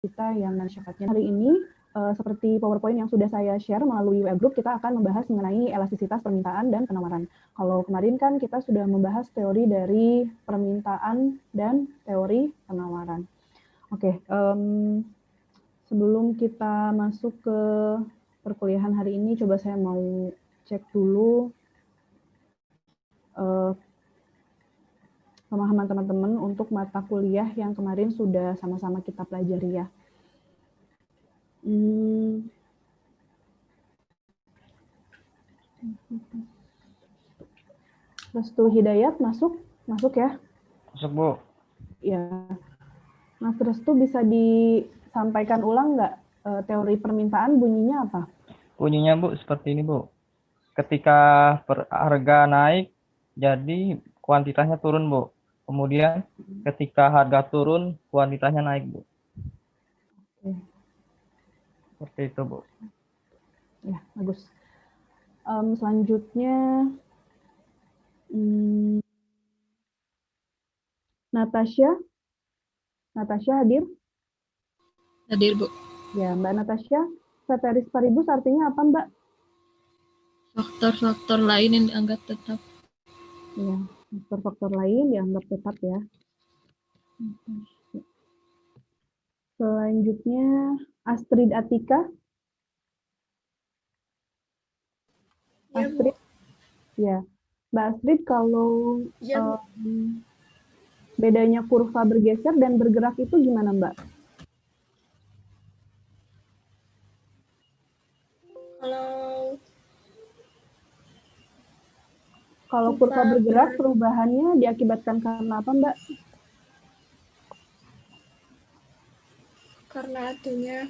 kita yang non-syaratnya. Hari ini, seperti PowerPoint yang sudah saya share melalui web group, kita akan membahas mengenai elastisitas permintaan dan penawaran. Kalau kemarin kan kita sudah membahas teori dari permintaan dan teori penawaran. Oke, sebelum kita masuk ke perkuliahan hari ini, coba saya mau cek dulu pemahaman teman-teman untuk mata kuliah yang kemarin sudah sama-sama kita pelajari ya. Restu Hidayat masuk ya? Masuk, Bu. Ya. Mas Restu bisa disampaikan ulang nggak teori permintaan bunyinya apa? Bunyinya, Bu, seperti ini, Bu. Ketika harga naik, jadi kuantitasnya turun, Bu. Kemudian ketika harga turun, kuantitasnya naik, Bu. Oke. Seperti itu, Bu. Ya, bagus. Selanjutnya, Natasha hadir? Hadir, Bu. Ya, Mbak Natasha, ceteris paribus artinya apa, Mbak? Faktor-faktor lain yang dianggap tetap. Ya, faktor-faktor lain dianggap tetap ya. Selanjutnya, Astrid Atika. Ya, Astrid, Bu. ya. Mbak Astrid, kalau Ya, bedanya kurva bergeser dan bergerak itu gimana, Mbak? Kalau kurva bergerak, perubahannya diakibatkan karena apa, Mbak? Karena adanya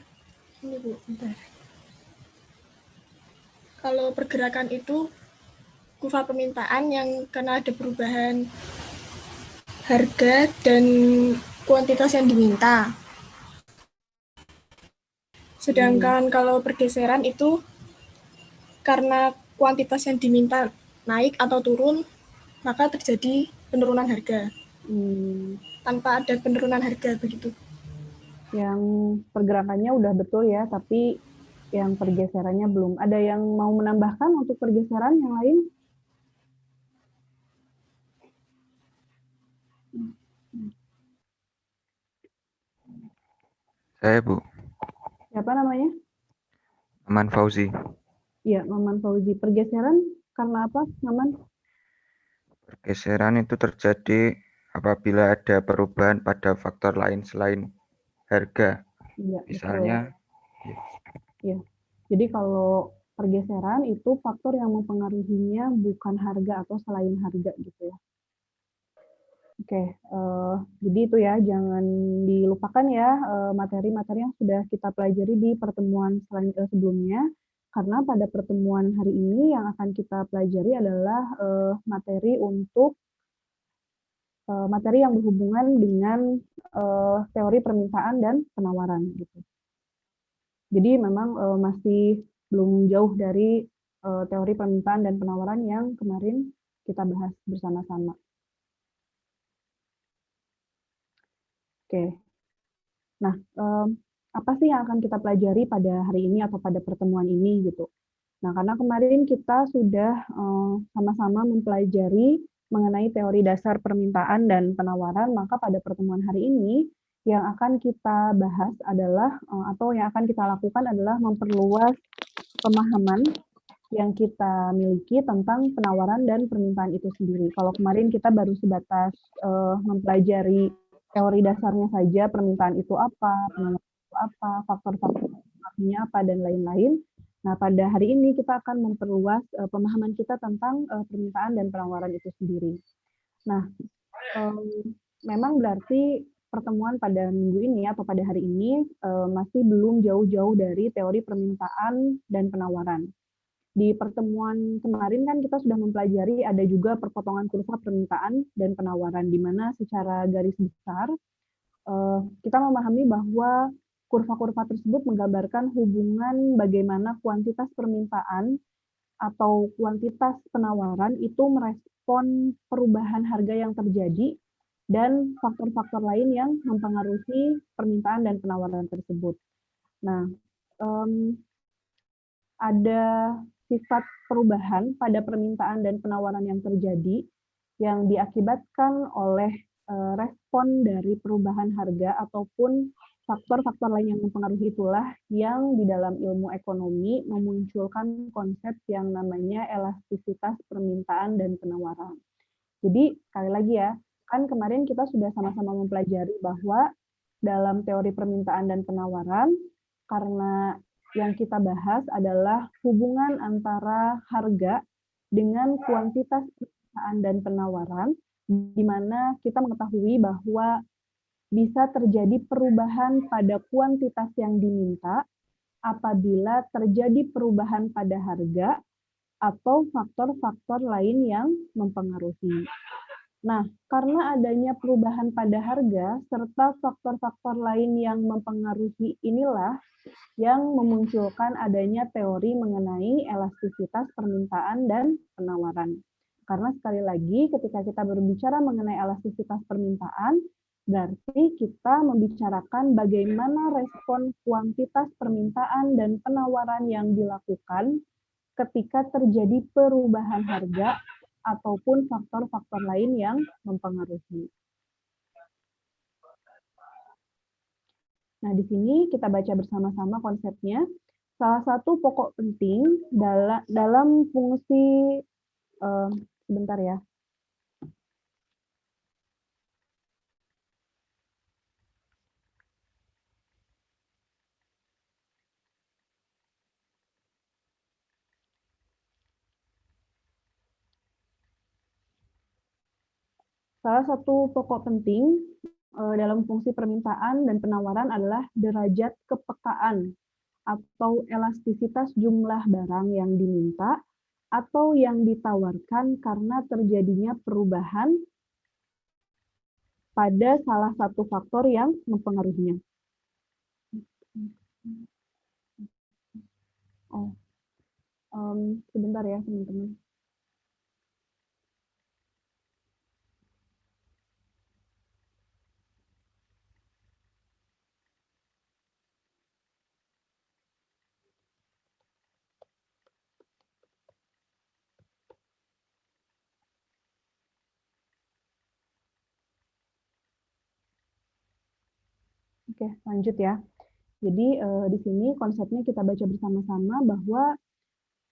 ini, Bu, bentar. Kalau pergerakan itu kurva permintaan yang karena ada perubahan harga dan kuantitas yang diminta. Sedangkan kalau pergeseran itu karena kuantitas yang diminta naik atau turun, maka terjadi penurunan harga. Tanpa ada penurunan harga begitu. Yang pergerakannya udah betul ya, tapi yang pergeserannya belum. Ada yang mau menambahkan untuk pergeseran yang lain? Saya, Bu. Siapa namanya? Maman Fauzi. Iya, Maman Fauzi. Pergeseran karena apa, Maman? Pergeseran itu terjadi apabila ada perubahan pada faktor lain selain harga. Iya, Misalnya, ya. Jadi kalau pergeseran itu faktor yang mempengaruhinya bukan harga atau selain harga gitu ya. Oke, jadi itu ya, jangan dilupakan ya materi-materi yang sudah kita pelajari di pertemuan sebelumnya, karena pada pertemuan hari ini yang akan kita pelajari adalah materi yang berhubungan dengan teori permintaan dan penawaran gitu. Jadi memang masih belum jauh dari teori permintaan dan penawaran yang kemarin kita bahas bersama-sama. Oke. Nah, apa sih yang akan kita pelajari pada hari ini atau pada pertemuan ini gitu. Nah, karena kemarin kita sudah sama-sama mempelajari mengenai teori dasar permintaan dan penawaran, maka pada pertemuan hari ini yang akan kita bahas adalah atau yang akan kita lakukan adalah memperluas pemahaman yang kita miliki tentang penawaran dan permintaan itu sendiri. Kalau kemarin kita baru sebatas mempelajari teori dasarnya saja, permintaan itu apa, penawaran itu apa, faktor-faktor artinya apa, dan lain-lain. Nah, pada hari ini kita akan memperluas pemahaman kita tentang permintaan dan penawaran itu sendiri. Nah, memang berarti pertemuan pada minggu ini atau pada hari ini masih belum jauh-jauh dari teori permintaan dan penawaran. Di pertemuan kemarin kan kita sudah mempelajari ada juga perpotongan kurva permintaan dan penawaran, di mana secara garis besar kita memahami bahwa kurva-kurva tersebut menggambarkan hubungan bagaimana kuantitas permintaan atau kuantitas penawaran itu merespon perubahan harga yang terjadi dan faktor-faktor lain yang mempengaruhi permintaan dan penawaran tersebut. Nah, ada sifat perubahan pada permintaan dan penawaran yang terjadi yang diakibatkan oleh respon dari perubahan harga ataupun faktor-faktor lain yang mempengaruhi, itulah yang di dalam ilmu ekonomi memunculkan konsep yang namanya elastisitas permintaan dan penawaran. Jadi sekali lagi ya, kan kemarin kita sudah sama-sama mempelajari bahwa dalam teori permintaan dan penawaran, karena yang kita bahas adalah hubungan antara harga dengan kuantitas permintaan dan penawaran, di mana kita mengetahui bahwa bisa terjadi perubahan pada kuantitas yang diminta apabila terjadi perubahan pada harga atau faktor-faktor lain yang mempengaruhi. Nah, karena adanya perubahan pada harga serta faktor-faktor lain yang mempengaruhi inilah yang memunculkan adanya teori mengenai elastisitas permintaan dan penawaran. Karena sekali lagi ketika kita berbicara mengenai elastisitas permintaan, berarti kita membicarakan bagaimana respon kuantitas permintaan dan penawaran yang dilakukan ketika terjadi perubahan harga ataupun faktor-faktor lain yang mempengaruhi. Nah, di sini kita baca bersama-sama konsepnya. Salah satu pokok penting dalam fungsi, sebentar ya. Salah satu pokok penting dalam fungsi permintaan dan penawaran adalah derajat kepekaan atau elastisitas jumlah barang yang diminta atau yang ditawarkan karena terjadinya perubahan pada salah satu faktor yang mempengaruhinya. Sebentar ya teman-teman. Oke, lanjut ya. Jadi di sini konsepnya kita baca bersama-sama bahwa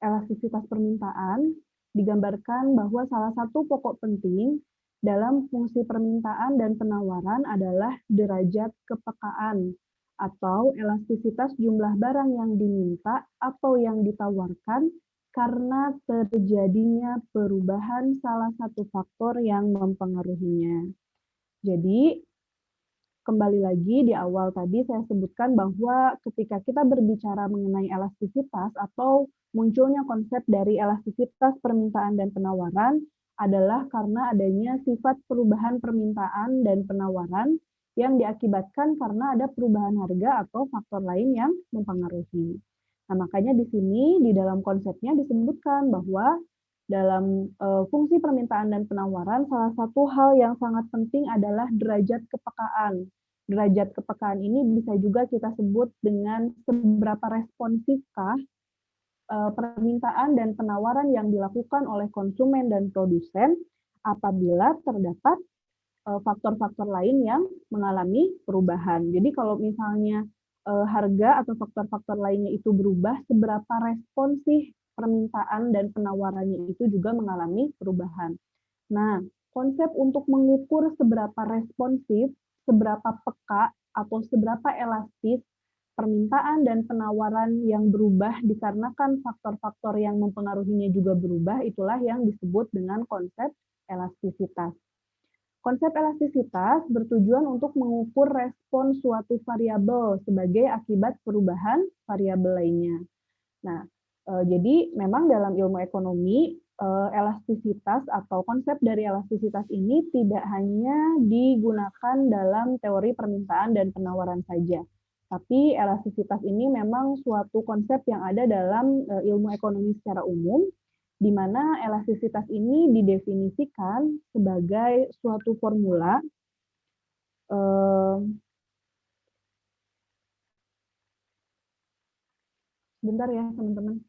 elastisitas permintaan digambarkan bahwa salah satu pokok penting dalam fungsi permintaan dan penawaran adalah derajat kepekaan atau elastisitas jumlah barang yang diminta atau yang ditawarkan karena terjadinya perubahan salah satu faktor yang mempengaruhinya. Jadi, kembali lagi di awal tadi saya sebutkan bahwa ketika kita berbicara mengenai elastisitas atau munculnya konsep dari elastisitas permintaan dan penawaran adalah karena adanya sifat perubahan permintaan dan penawaran yang diakibatkan karena ada perubahan harga atau faktor lain yang mempengaruhi. Nah, makanya di sini di dalam konsepnya disebutkan bahwa dalam fungsi permintaan dan penawaran, salah satu hal yang sangat penting adalah derajat kepekaan. Derajat kepekaan ini bisa juga kita sebut dengan seberapa responsifkah permintaan dan penawaran yang dilakukan oleh konsumen dan produsen apabila terdapat faktor-faktor lain yang mengalami perubahan. Jadi kalau misalnya harga atau faktor-faktor lainnya itu berubah, seberapa responsif permintaan dan penawarannya itu juga mengalami perubahan. Nah, konsep untuk mengukur seberapa responsif, seberapa peka, atau seberapa elastis permintaan dan penawaran yang berubah dikarenakan faktor-faktor yang mempengaruhinya juga berubah, itulah yang disebut dengan konsep elastisitas. Konsep elastisitas bertujuan untuk mengukur respon suatu variabel sebagai akibat perubahan variabel lainnya. Nah, jadi memang dalam ilmu ekonomi, elastisitas atau konsep dari elastisitas ini tidak hanya digunakan dalam teori permintaan dan penawaran saja. Tapi elastisitas ini memang suatu konsep yang ada dalam ilmu ekonomi secara umum, di mana elastisitas ini didefinisikan sebagai suatu formula Bentar ya teman-teman.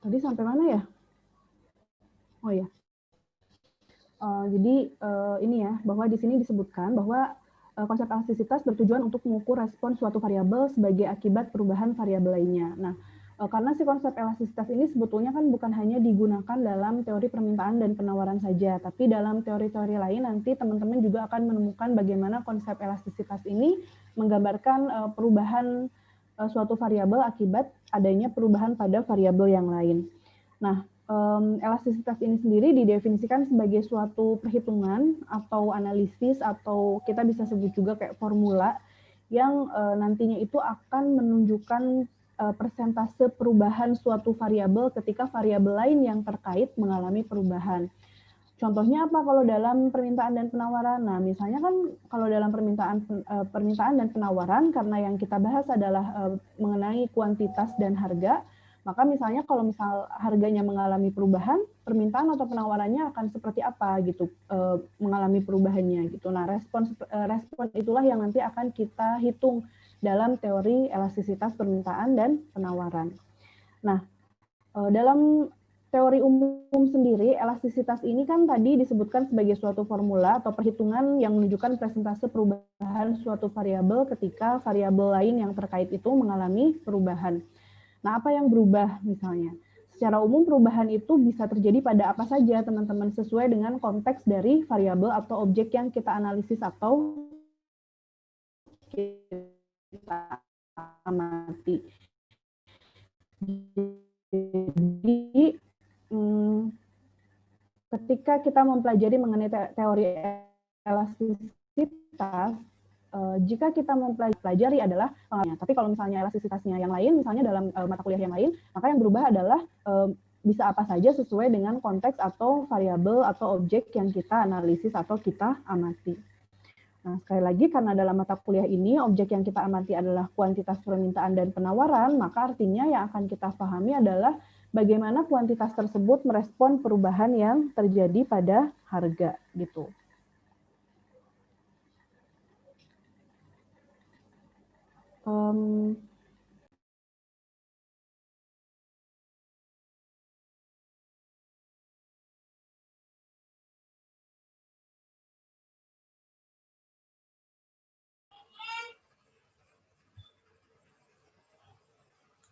Tadi sampai mana ya? Oh ya. Jadi ini ya, bahwa di sini disebutkan bahwa konsep elastisitas bertujuan untuk mengukur respon suatu variabel sebagai akibat perubahan variabel lainnya. Nah, karena si konsep elastisitas ini sebetulnya kan bukan hanya digunakan dalam teori permintaan dan penawaran saja, tapi dalam teori-teori lain nanti teman-teman juga akan menemukan bagaimana konsep elastisitas ini menggambarkan perubahan suatu variabel akibat adanya perubahan pada variabel yang lain. Nah, elastisitas ini sendiri didefinisikan sebagai suatu perhitungan atau analisis atau kita bisa sebut juga kayak formula yang nantinya itu akan menunjukkan persentase perubahan suatu variabel ketika variabel lain yang terkait mengalami perubahan. Contohnya apa kalau dalam permintaan dan penawaran? Nah, misalnya kan kalau dalam permintaan dan penawaran, karena yang kita bahas adalah mengenai kuantitas dan harga, maka misalnya kalau misal harganya mengalami perubahan, permintaan atau penawarannya akan seperti apa gitu, mengalami perubahannya gitu. Nah, respon itulah yang nanti akan kita hitung dalam teori elastisitas permintaan dan penawaran. Nah, dalam teori umum sendiri, elastisitas ini kan tadi disebutkan sebagai suatu formula atau perhitungan yang menunjukkan persentase perubahan suatu variabel ketika variabel lain yang terkait itu mengalami perubahan. Nah, apa yang berubah misalnya? Secara umum perubahan itu bisa terjadi pada apa saja, teman-teman, sesuai dengan konteks dari variabel atau objek yang kita analisis atau kita amati. Jadi, ketika kita mempelajari mengenai teori elastisitas, jika kita mempelajari adalah pengaruhnya. Tapi kalau misalnya elastisitasnya yang lain, misalnya dalam mata kuliah yang lain, maka yang berubah adalah bisa apa saja sesuai dengan konteks atau variabel atau objek yang kita analisis atau kita amati. Nah, sekali lagi karena dalam mata kuliah ini objek yang kita amati adalah kuantitas permintaan dan penawaran, maka artinya yang akan kita pahami adalah bagaimana kuantitas tersebut merespon perubahan yang terjadi pada harga gitu.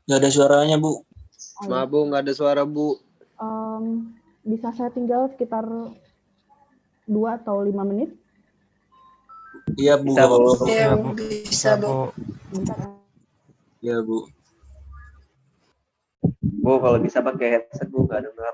Nggak ada suaranya, Bu. Maaf, Bu, nggak ada suara, Bu. Bisa saya tinggal sekitar 2 atau 5 menit? Iya, Bu. Bisa, Bu. Iya, bisa, Bu. Bentar. Iya, Bu. Bu, kalau bisa pakai headset, Bu, nggak dengar.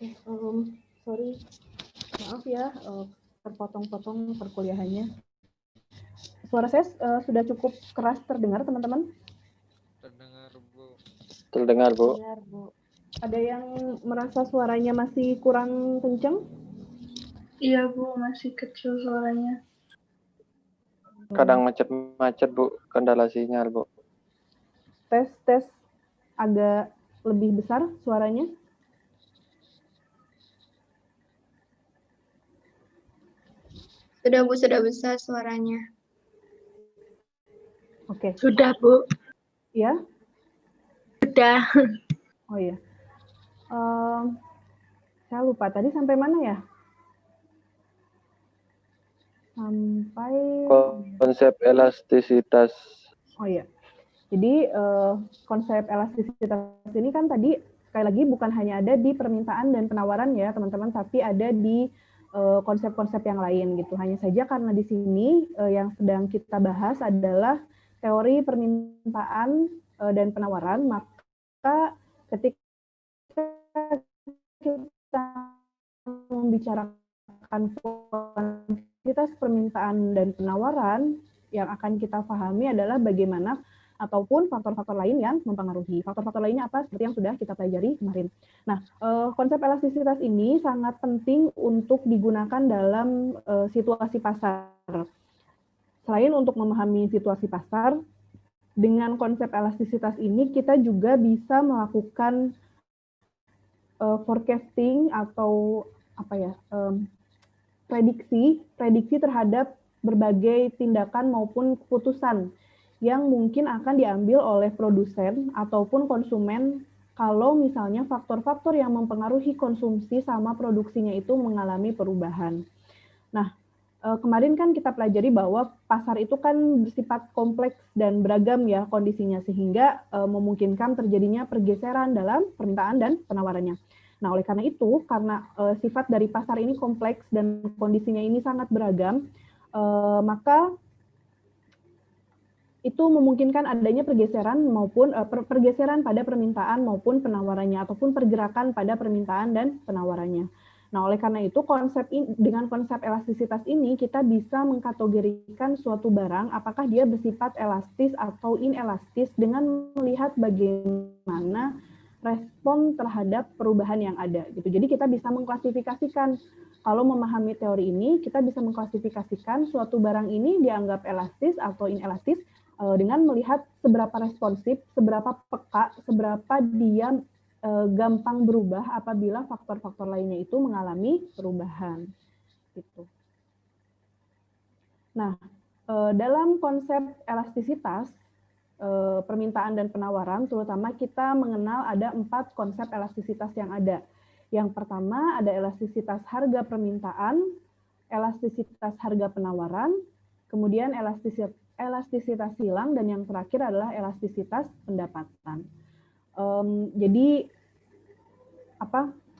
Oke, sorry, maaf ya, terpotong-potong perkuliahannya. Suara saya sudah cukup keras terdengar, teman-teman? Terdengar, Bu. Terdengar, Bu. Dengar, Bu. Ada yang merasa suaranya masih kurang kencang? Iya, Bu, masih kecil suaranya. Kadang macet-macet, Bu. Kendala sinyal, Bu. Tes agak lebih besar suaranya? Sudah, Bu, sudah besar suaranya. Oke. Sudah, Bu. Ya? Sudah. Oh iya. Saya lupa tadi sampai mana ya? Sampai konsep elastisitas. Oh iya. Jadi konsep elastisitas ini kan tadi sekali lagi bukan hanya ada di permintaan dan penawaran ya teman-teman, tapi ada di konsep-konsep yang lain gitu. Hanya saja karena di sini yang sedang kita bahas adalah teori permintaan dan penawaran, maka ketika kita membicarakan kuantitas permintaan dan penawaran, yang akan kita pahami adalah bagaimana ataupun faktor-faktor lain yang mempengaruhi. Faktor-faktor lainnya apa? Seperti yang sudah kita pelajari kemarin. Nah, konsep elastisitas ini sangat penting untuk digunakan dalam situasi pasar. Selain untuk memahami situasi pasar, dengan konsep elastisitas ini kita juga bisa melakukan forecasting atau prediksi terhadap berbagai tindakan maupun keputusan yang mungkin akan diambil oleh produsen ataupun konsumen kalau misalnya faktor-faktor yang mempengaruhi konsumsi sama produksinya itu mengalami perubahan. Nah, kemarin kan kita pelajari bahwa pasar itu kan bersifat kompleks dan beragam ya kondisinya, sehingga memungkinkan terjadinya pergeseran dalam permintaan dan penawarannya. Nah, oleh karena itu, karena sifat dari pasar ini kompleks dan kondisinya ini sangat beragam, maka itu memungkinkan adanya pergeseran maupun pergeseran pada permintaan maupun penawarannya ataupun pergerakan pada permintaan dan penawarannya. Nah, oleh karena itu dengan konsep elastisitas ini kita bisa mengkategorikan suatu barang apakah dia bersifat elastis atau inelastis dengan melihat bagaimana respon terhadap perubahan yang ada gitu. Jadi kita bisa mengklasifikasikan, kalau memahami teori ini kita bisa mengklasifikasikan suatu barang ini dianggap elastis atau inelastis dengan melihat seberapa responsif, seberapa peka, seberapa dia gampang berubah apabila faktor-faktor lainnya itu mengalami perubahan. Gitu. Nah, dalam konsep elastisitas, permintaan dan penawaran, terutama kita mengenal ada 4 konsep elastisitas yang ada. Yang pertama ada elastisitas harga permintaan, elastisitas harga penawaran, kemudian elastisitas silang, dan yang terakhir adalah elastisitas pendapatan. Jadi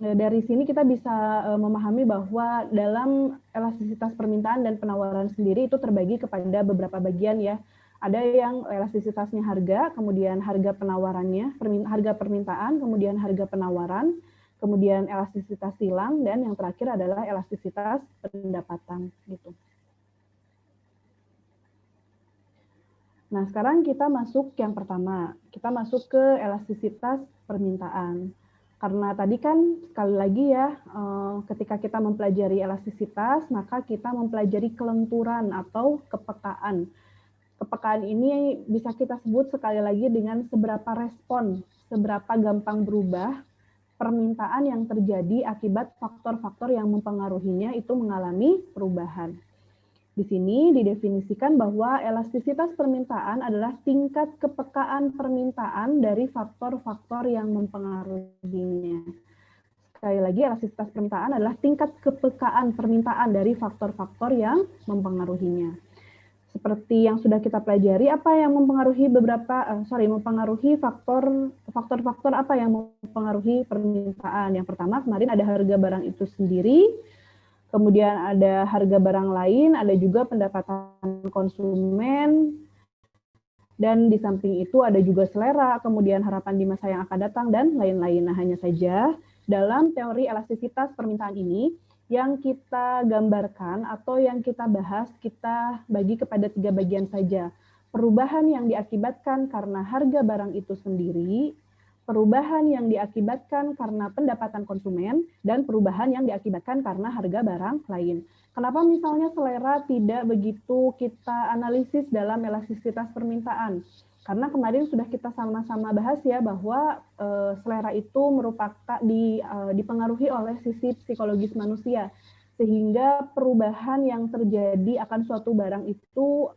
dari sini kita bisa memahami bahwa dalam elastisitas permintaan dan penawaran sendiri itu terbagi kepada beberapa bagian ya. Ada yang elastisitasnya harga, kemudian harga penawarannya, harga permintaan, kemudian harga penawaran, kemudian elastisitas silang, dan yang terakhir adalah elastisitas pendapatan gitu. Nah, sekarang kita masuk yang pertama. Kita masuk ke elastisitas permintaan. Karena tadi kan sekali lagi ya, ketika kita mempelajari elastisitas, maka kita mempelajari kelenturan atau kepekaan. Kepekaan ini bisa kita sebut sekali lagi dengan seberapa respon, seberapa gampang berubah permintaan yang terjadi akibat faktor-faktor yang mempengaruhinya itu mengalami perubahan. Di sini didefinisikan bahwa elastisitas permintaan adalah tingkat kepekaan permintaan dari faktor-faktor yang mempengaruhinya. Sekali lagi, elastisitas permintaan adalah tingkat kepekaan permintaan dari faktor-faktor yang mempengaruhinya. Seperti yang sudah kita pelajari, apa yang mempengaruhi mempengaruhi faktor-faktor apa yang mempengaruhi permintaan. Yang pertama kemarin ada harga barang itu sendiri, kemudian ada harga barang lain, ada juga pendapatan konsumen, dan di samping itu ada juga selera, kemudian harapan di masa yang akan datang, dan lain-lain. Nah, hanya saja dalam teori elastisitas permintaan ini, yang kita gambarkan atau yang kita bahas, kita bagi kepada 3 bagian saja. Perubahan yang diakibatkan karena harga barang itu sendiri, perubahan yang diakibatkan karena pendapatan konsumen, dan perubahan yang diakibatkan karena harga barang lain. Kenapa misalnya selera tidak begitu kita analisis dalam elastisitas permintaan? Karena kemarin sudah kita sama-sama bahas ya bahwa selera itu merupakan dipengaruhi oleh sisi psikologis manusia, sehingga perubahan yang terjadi akan suatu barang itu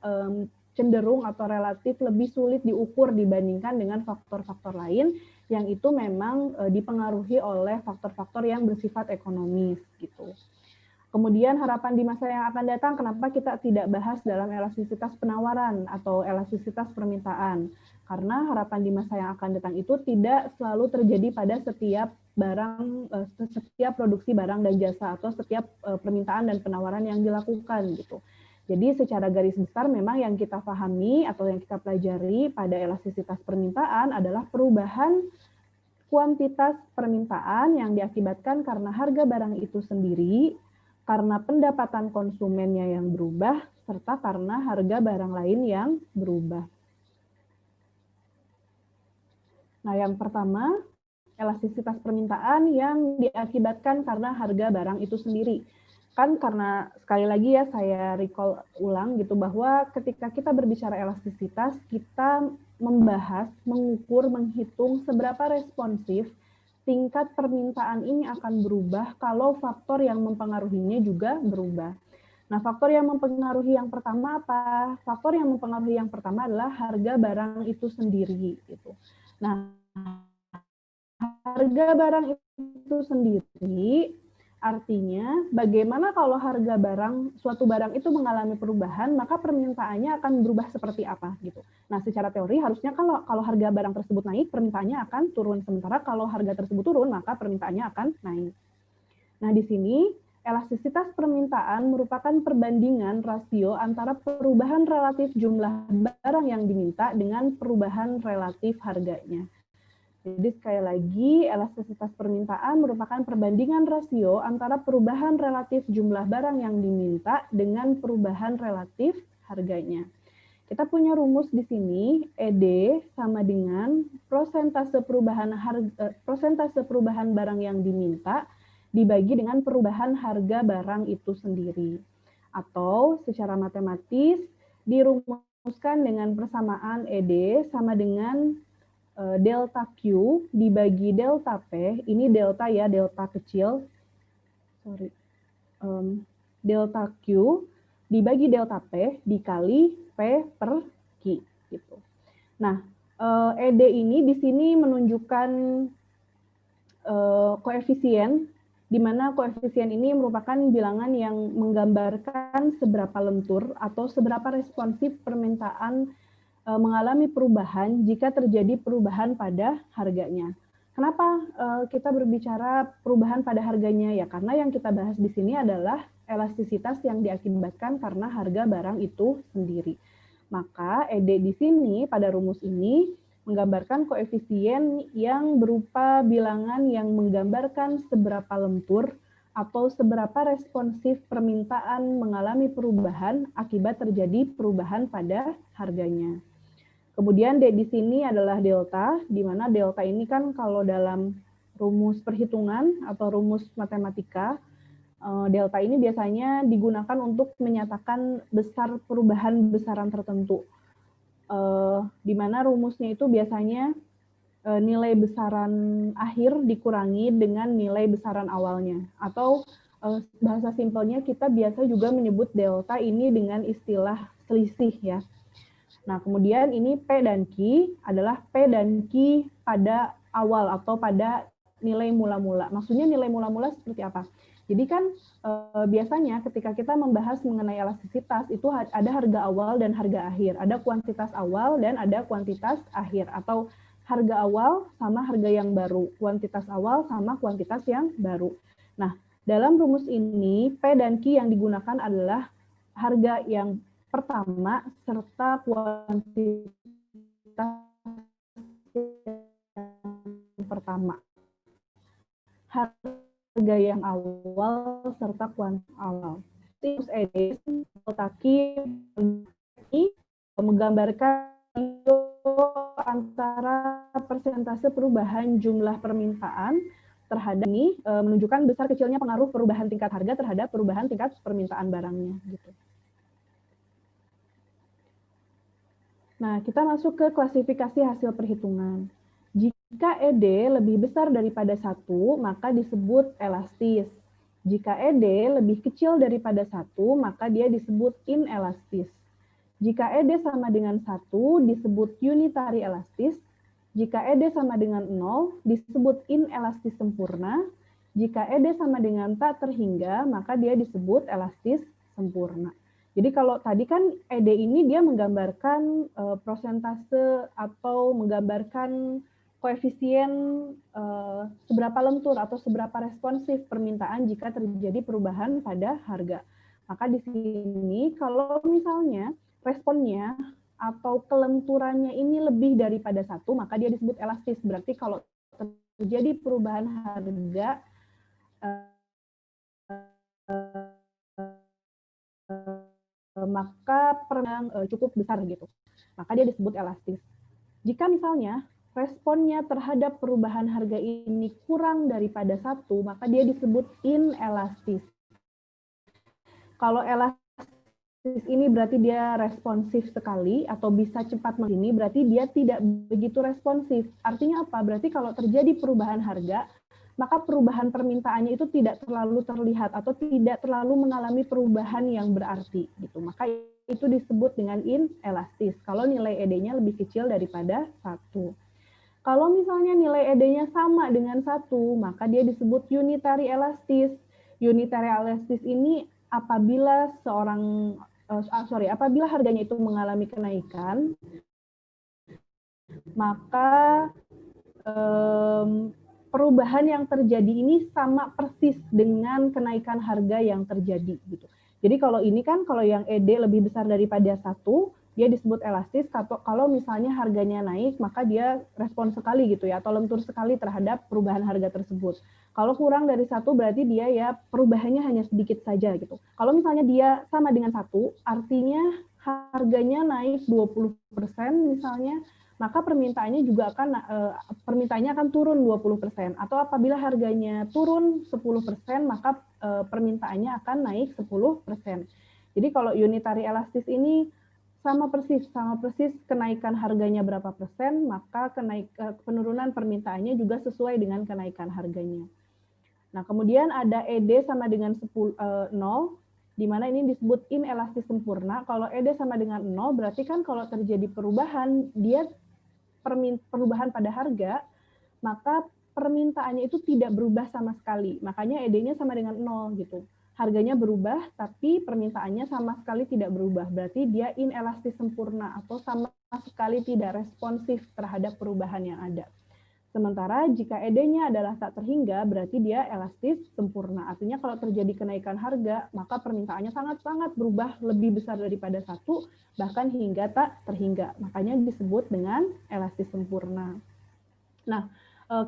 cenderung atau relatif lebih sulit diukur dibandingkan dengan faktor-faktor lain yang itu memang dipengaruhi oleh faktor-faktor yang bersifat ekonomis gitu. Kemudian harapan di masa yang akan datang, kenapa kita tidak bahas dalam elastisitas penawaran atau elastisitas permintaan? Karena harapan di masa yang akan datang itu tidak selalu terjadi pada setiap barang, setiap produksi barang dan jasa atau setiap permintaan dan penawaran yang dilakukan gitu. Jadi secara garis besar memang yang kita pahami atau yang kita pelajari pada elastisitas permintaan adalah perubahan kuantitas permintaan yang diakibatkan karena harga barang itu sendiri, karena pendapatan konsumennya yang berubah, serta karena harga barang lain yang berubah. Nah, yang pertama, elastisitas permintaan yang diakibatkan karena harga barang itu sendiri. Kan karena, sekali lagi ya, saya recall ulang gitu, bahwa ketika kita berbicara elastisitas, kita membahas, mengukur, menghitung seberapa responsif tingkat permintaan ini akan berubah kalau faktor yang mempengaruhinya juga berubah. Nah, faktor yang mempengaruhi yang pertama apa? Faktor yang mempengaruhi yang pertama adalah harga barang itu sendiri. Gitu. Nah, harga barang itu sendiri artinya bagaimana kalau harga barang, suatu barang itu mengalami perubahan, maka permintaannya akan berubah seperti apa gitu. Nah, secara teori harusnya kalau harga barang tersebut naik, permintaannya akan turun. Sementara kalau harga tersebut turun, maka permintaannya akan naik. Nah, di sini elastisitas permintaan merupakan perbandingan rasio antara perubahan relatif jumlah barang yang diminta dengan perubahan relatif harganya. Jadi sekali lagi, elastisitas permintaan merupakan perbandingan rasio antara perubahan relatif jumlah barang yang diminta dengan perubahan relatif harganya. Kita punya rumus di sini, ED sama dengan persentase perubahan barang yang diminta dibagi dengan perubahan harga barang itu sendiri. Atau secara matematis dirumuskan dengan persamaan ED sama dengan delta Q dibagi delta P, ini delta ya, delta kecil, delta Q dibagi delta P dikali P per Q. Gitu. Nah, ED ini di sini menunjukkan koefisien, di mana koefisien ini merupakan bilangan yang menggambarkan seberapa lentur atau seberapa responsif permintaan mengalami perubahan jika terjadi perubahan pada harganya. Kenapa kita berbicara perubahan pada harganya? Ya karena yang kita bahas di sini adalah elastisitas yang diakibatkan karena harga barang itu sendiri. Maka ED di sini pada rumus ini menggambarkan koefisien yang berupa bilangan yang menggambarkan seberapa lentur atau seberapa responsif permintaan mengalami perubahan akibat terjadi perubahan pada harganya. Kemudian D di sini adalah delta, di mana delta ini kan kalau dalam rumus perhitungan atau rumus matematika, delta ini biasanya digunakan untuk menyatakan besar perubahan besaran tertentu. Di mana rumusnya itu biasanya nilai besaran akhir dikurangi dengan nilai besaran awalnya. Atau bahasa simpelnya kita biasa juga menyebut delta ini dengan istilah selisih ya. Nah, kemudian ini P dan Q adalah P dan Q pada awal atau pada nilai mula-mula. Maksudnya nilai mula-mula seperti apa? Jadi kan biasanya ketika kita membahas mengenai elastisitas itu ada harga awal dan harga akhir. Ada kuantitas awal dan ada kuantitas akhir. Atau harga awal sama harga yang baru. Kuantitas awal sama kuantitas yang baru. Nah, dalam rumus ini P dan Q yang digunakan adalah harga yang pertama serta kuantitas yang pertama. harga yang awal serta kuantitas awal. Terus ED ini menggambarkan antara persentase perubahan jumlah permintaan terhadap ini menunjukkan besar kecilnya pengaruh perubahan tingkat harga terhadap perubahan tingkat permintaan barangnya gitu. Nah, kita masuk ke klasifikasi hasil perhitungan. Jika ED lebih besar daripada 1, maka disebut elastis. Jika ED lebih kecil daripada 1, maka dia disebut inelastis. Jika ED sama dengan 1, disebut unitary elastis. Jika ED sama dengan 0, disebut inelastis sempurna. Jika ED sama dengan tak terhingga, maka dia disebut elastis sempurna. Jadi kalau tadi kan ED ini dia menggambarkan prosentase atau menggambarkan koefisien seberapa lentur atau seberapa responsif permintaan jika terjadi perubahan pada harga. Maka di sini kalau misalnya responnya atau kelenturannya ini lebih daripada 1, maka dia disebut elastis. Berarti kalau terjadi perubahan harga maka yang cukup besar gitu, maka dia disebut elastis. Jika misalnya responnya terhadap perubahan harga ini kurang daripada 1, maka dia disebut inelastis. Kalau elastis ini berarti dia responsif sekali atau bisa cepat begini, berarti dia tidak begitu responsif. Artinya apa? Berarti kalau terjadi perubahan harga, maka perubahan permintaannya itu tidak terlalu terlihat atau tidak terlalu mengalami perubahan yang berarti gitu. Maka itu disebut dengan inelastis kalau nilai ED-nya lebih kecil daripada 1. Kalau misalnya nilai ED-nya sama dengan 1, maka dia disebut unitary elastis. Unitary elastis ini apabila apabila harganya itu mengalami kenaikan, maka perubahan yang terjadi ini sama persis dengan kenaikan harga yang terjadi gitu. Jadi kalau ini kan kalau yang ED lebih besar daripada 1, dia disebut elastis. Kalau misalnya harganya naik, maka dia respon sekali gitu ya, atau lentur sekali terhadap perubahan harga tersebut. Kalau kurang dari 1 berarti dia ya perubahannya hanya sedikit saja gitu. Kalau misalnya dia sama dengan 1, artinya harganya naik 20% misalnya, maka permintaannya juga akan turun 20%. Atau apabila harganya turun 10%, maka permintaannya akan naik 10%. Jadi kalau unitary elastis ini sama persis kenaikan harganya berapa persen, maka penurunan permintaannya juga sesuai dengan kenaikan harganya. Nah, kemudian ada ED sama dengan 0, di mana ini disebut inelastis sempurna. Kalau ED sama dengan 0, berarti kan kalau terjadi perubahan, perubahan pada harga, maka permintaannya itu tidak berubah sama sekali. Makanya ED-nya sama dengan 0 gitu. Harganya berubah, tapi permintaannya sama sekali tidak berubah. Berarti dia inelastis sempurna atau sama sekali tidak responsif terhadap perubahan yang ada. Sementara jika ED-nya adalah tak terhingga, berarti dia elastis sempurna. Artinya kalau terjadi kenaikan harga, maka permintaannya sangat-sangat berubah lebih besar daripada 1, bahkan hingga tak terhingga. Makanya disebut dengan elastis sempurna. Nah,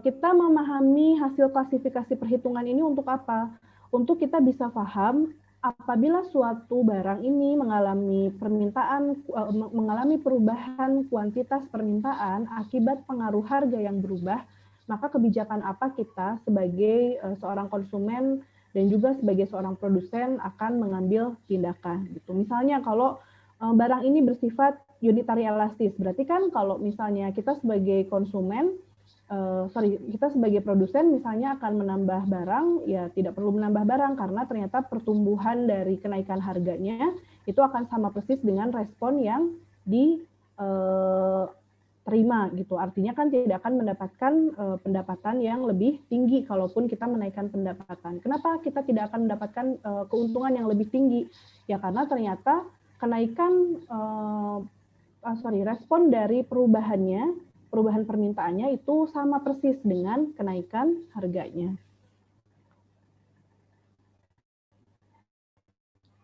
kita memahami hasil klasifikasi perhitungan ini untuk apa? Untuk kita bisa paham apabila suatu barang ini mengalami perubahan kuantitas permintaan akibat pengaruh harga yang berubah, maka kebijakan apa kita sebagai seorang konsumen dan juga sebagai seorang produsen akan mengambil tindakan gitu. Misalnya kalau barang ini bersifat unitary elastis, berarti kan kalau misalnya kita sebagai konsumen kita sebagai produsen misalnya akan menambah barang, ya tidak perlu menambah barang karena ternyata pertumbuhan dari kenaikan harganya itu akan sama persis dengan respon yang diterima gitu. Artinya kan tidak akan mendapatkan pendapatan yang lebih tinggi kalaupun kita menaikkan pendapatan. Kenapa kita tidak akan mendapatkan keuntungan yang lebih tinggi? Ya karena ternyata kenaikan respon dari perubahan permintaannya itu sama persis dengan kenaikan harganya.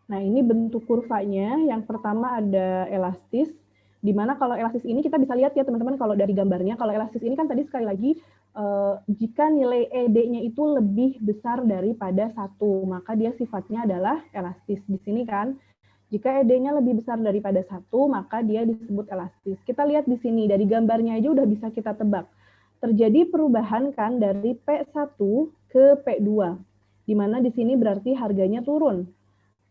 Nah, ini bentuk kurvanya. Yang pertama ada elastis, di mana kalau elastis ini kita bisa lihat ya teman-teman, kalau dari gambarnya, kalau elastis ini kan tadi sekali lagi Jika nilai ED-nya itu lebih besar daripada 1, maka dia sifatnya adalah elastis. Di sini kan, jika ED-nya lebih besar daripada 1, maka dia disebut elastis. Kita lihat di sini, dari gambarnya aja udah bisa kita tebak. Terjadi perubahan kan dari P1 ke P2, di mana di sini berarti harganya turun.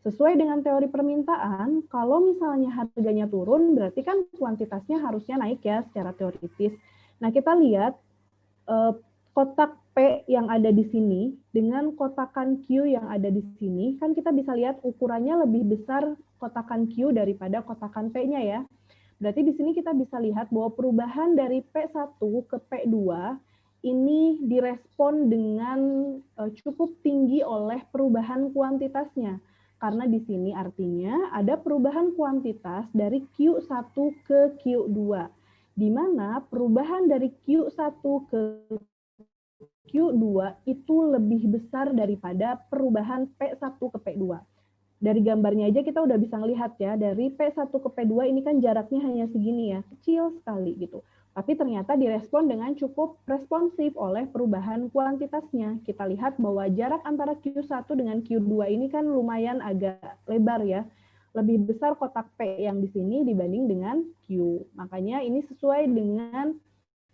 Sesuai dengan teori permintaan, kalau misalnya harganya turun, berarti kan kuantitasnya harusnya naik ya secara teoritis. Nah, kita lihat kotak P yang ada di sini dengan kotakan Q yang ada di sini, kan kita bisa lihat ukurannya lebih besar kotakan Q daripada kotakan P-nya ya. Berarti di sini kita bisa lihat bahwa perubahan dari P1 ke P2 ini direspon dengan cukup tinggi oleh perubahan kuantitasnya. Karena di sini artinya ada perubahan kuantitas dari Q1 ke Q2. Di mana perubahan dari Q1 ke Q2 itu lebih besar daripada perubahan P1 ke P2. Dari gambarnya aja kita udah bisa ngelihat ya, dari P1 ke P2 ini kan jaraknya hanya segini ya, kecil sekali gitu. Tapi ternyata direspon dengan cukup responsif oleh perubahan kuantitasnya. Kita lihat bahwa jarak antara Q1 dengan Q2 ini kan lumayan agak lebar ya. Lebih besar kotak P yang di sini dibanding dengan Q. Makanya ini sesuai dengan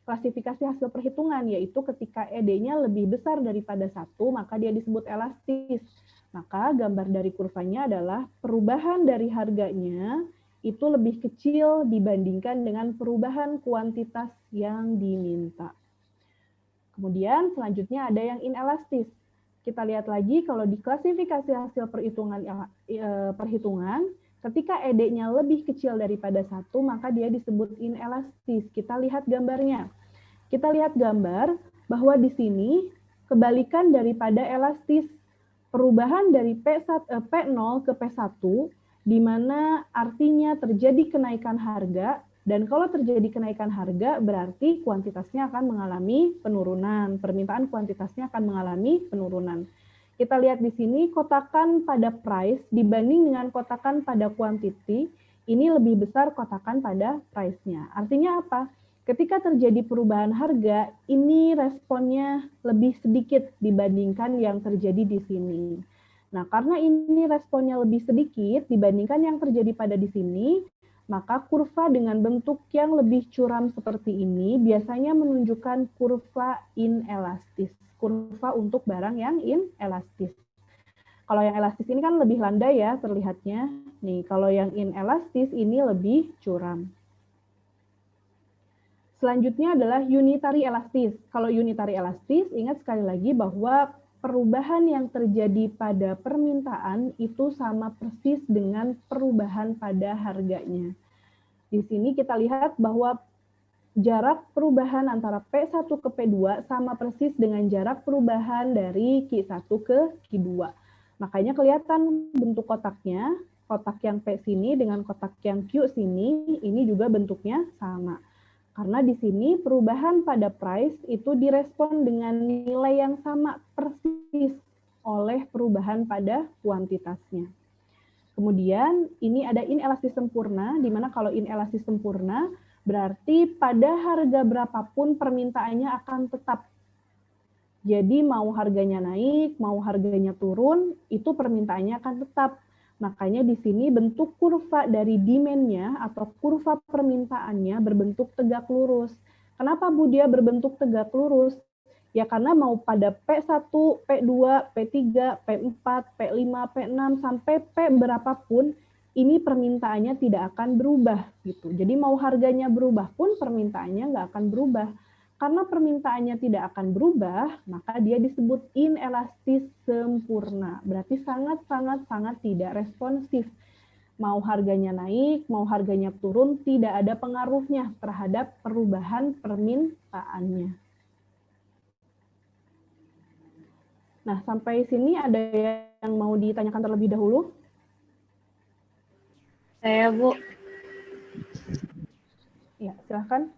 klasifikasi hasil perhitungan, yaitu ketika ED-nya lebih besar daripada 1, maka dia disebut elastis. Maka gambar dari kurvanya adalah perubahan dari harganya itu lebih kecil dibandingkan dengan perubahan kuantitas yang diminta. Kemudian selanjutnya ada yang inelastis. Kita lihat lagi kalau di klasifikasi hasil perhitungan, ketika ED-nya lebih kecil daripada 1, maka dia disebut inelastis. Kita lihat gambarnya. Kita lihat gambar bahwa di sini kebalikan daripada elastis. Perubahan dari P0 ke P1, di mana artinya terjadi kenaikan harga, dan kalau terjadi kenaikan harga berarti kuantitasnya akan mengalami penurunan, permintaan kuantitasnya akan mengalami penurunan. Kita lihat di sini kotakan pada price dibanding dengan kotakan pada quantity, ini lebih besar kotakan pada price-nya. Artinya apa? Ketika terjadi perubahan harga, ini responnya lebih sedikit dibandingkan yang terjadi di sini. Nah, karena ini responnya lebih sedikit dibandingkan yang terjadi pada di sini, maka kurva dengan bentuk yang lebih curam seperti ini biasanya menunjukkan kurva inelastis, kurva untuk barang yang inelastis. Kalau yang elastis ini kan lebih landai ya terlihatnya. Nih, kalau yang inelastis ini lebih curam. Selanjutnya adalah unitary elastis. Kalau unitary elastis, ingat sekali lagi bahwa perubahan yang terjadi pada permintaan itu sama persis dengan perubahan pada harganya. Di sini kita lihat bahwa jarak perubahan antara P1 ke P2 sama persis dengan jarak perubahan dari Q1 ke Q2. Makanya kelihatan bentuk kotaknya, kotak yang P sini dengan kotak yang Q sini, ini juga bentuknya sama. Karena di sini perubahan pada price itu direspon dengan nilai yang sama persis oleh perubahan pada kuantitasnya. Kemudian ini ada inelastis sempurna, di mana kalau inelastis sempurna berarti pada harga berapapun permintaannya akan tetap. Jadi mau harganya naik, mau harganya turun, itu permintaannya akan tetap. Makanya di sini bentuk kurva dari demand-nya atau kurva permintaannya berbentuk tegak lurus. Kenapa Bu dia berbentuk tegak lurus? Ya karena mau pada P1, P2, P3, P4, P5, P6 sampai P berapapun ini permintaannya tidak akan berubah gitu. Jadi mau harganya berubah pun permintaannya nggak akan berubah. Karena permintaannya tidak akan berubah, maka dia disebut inelastis sempurna. Berarti sangat tidak responsif. Mau harganya naik, mau harganya turun, tidak ada pengaruhnya terhadap perubahan permintaannya. Nah, sampai sini ada yang mau ditanyakan terlebih dahulu? Saya, Bu. Ya, silahkan.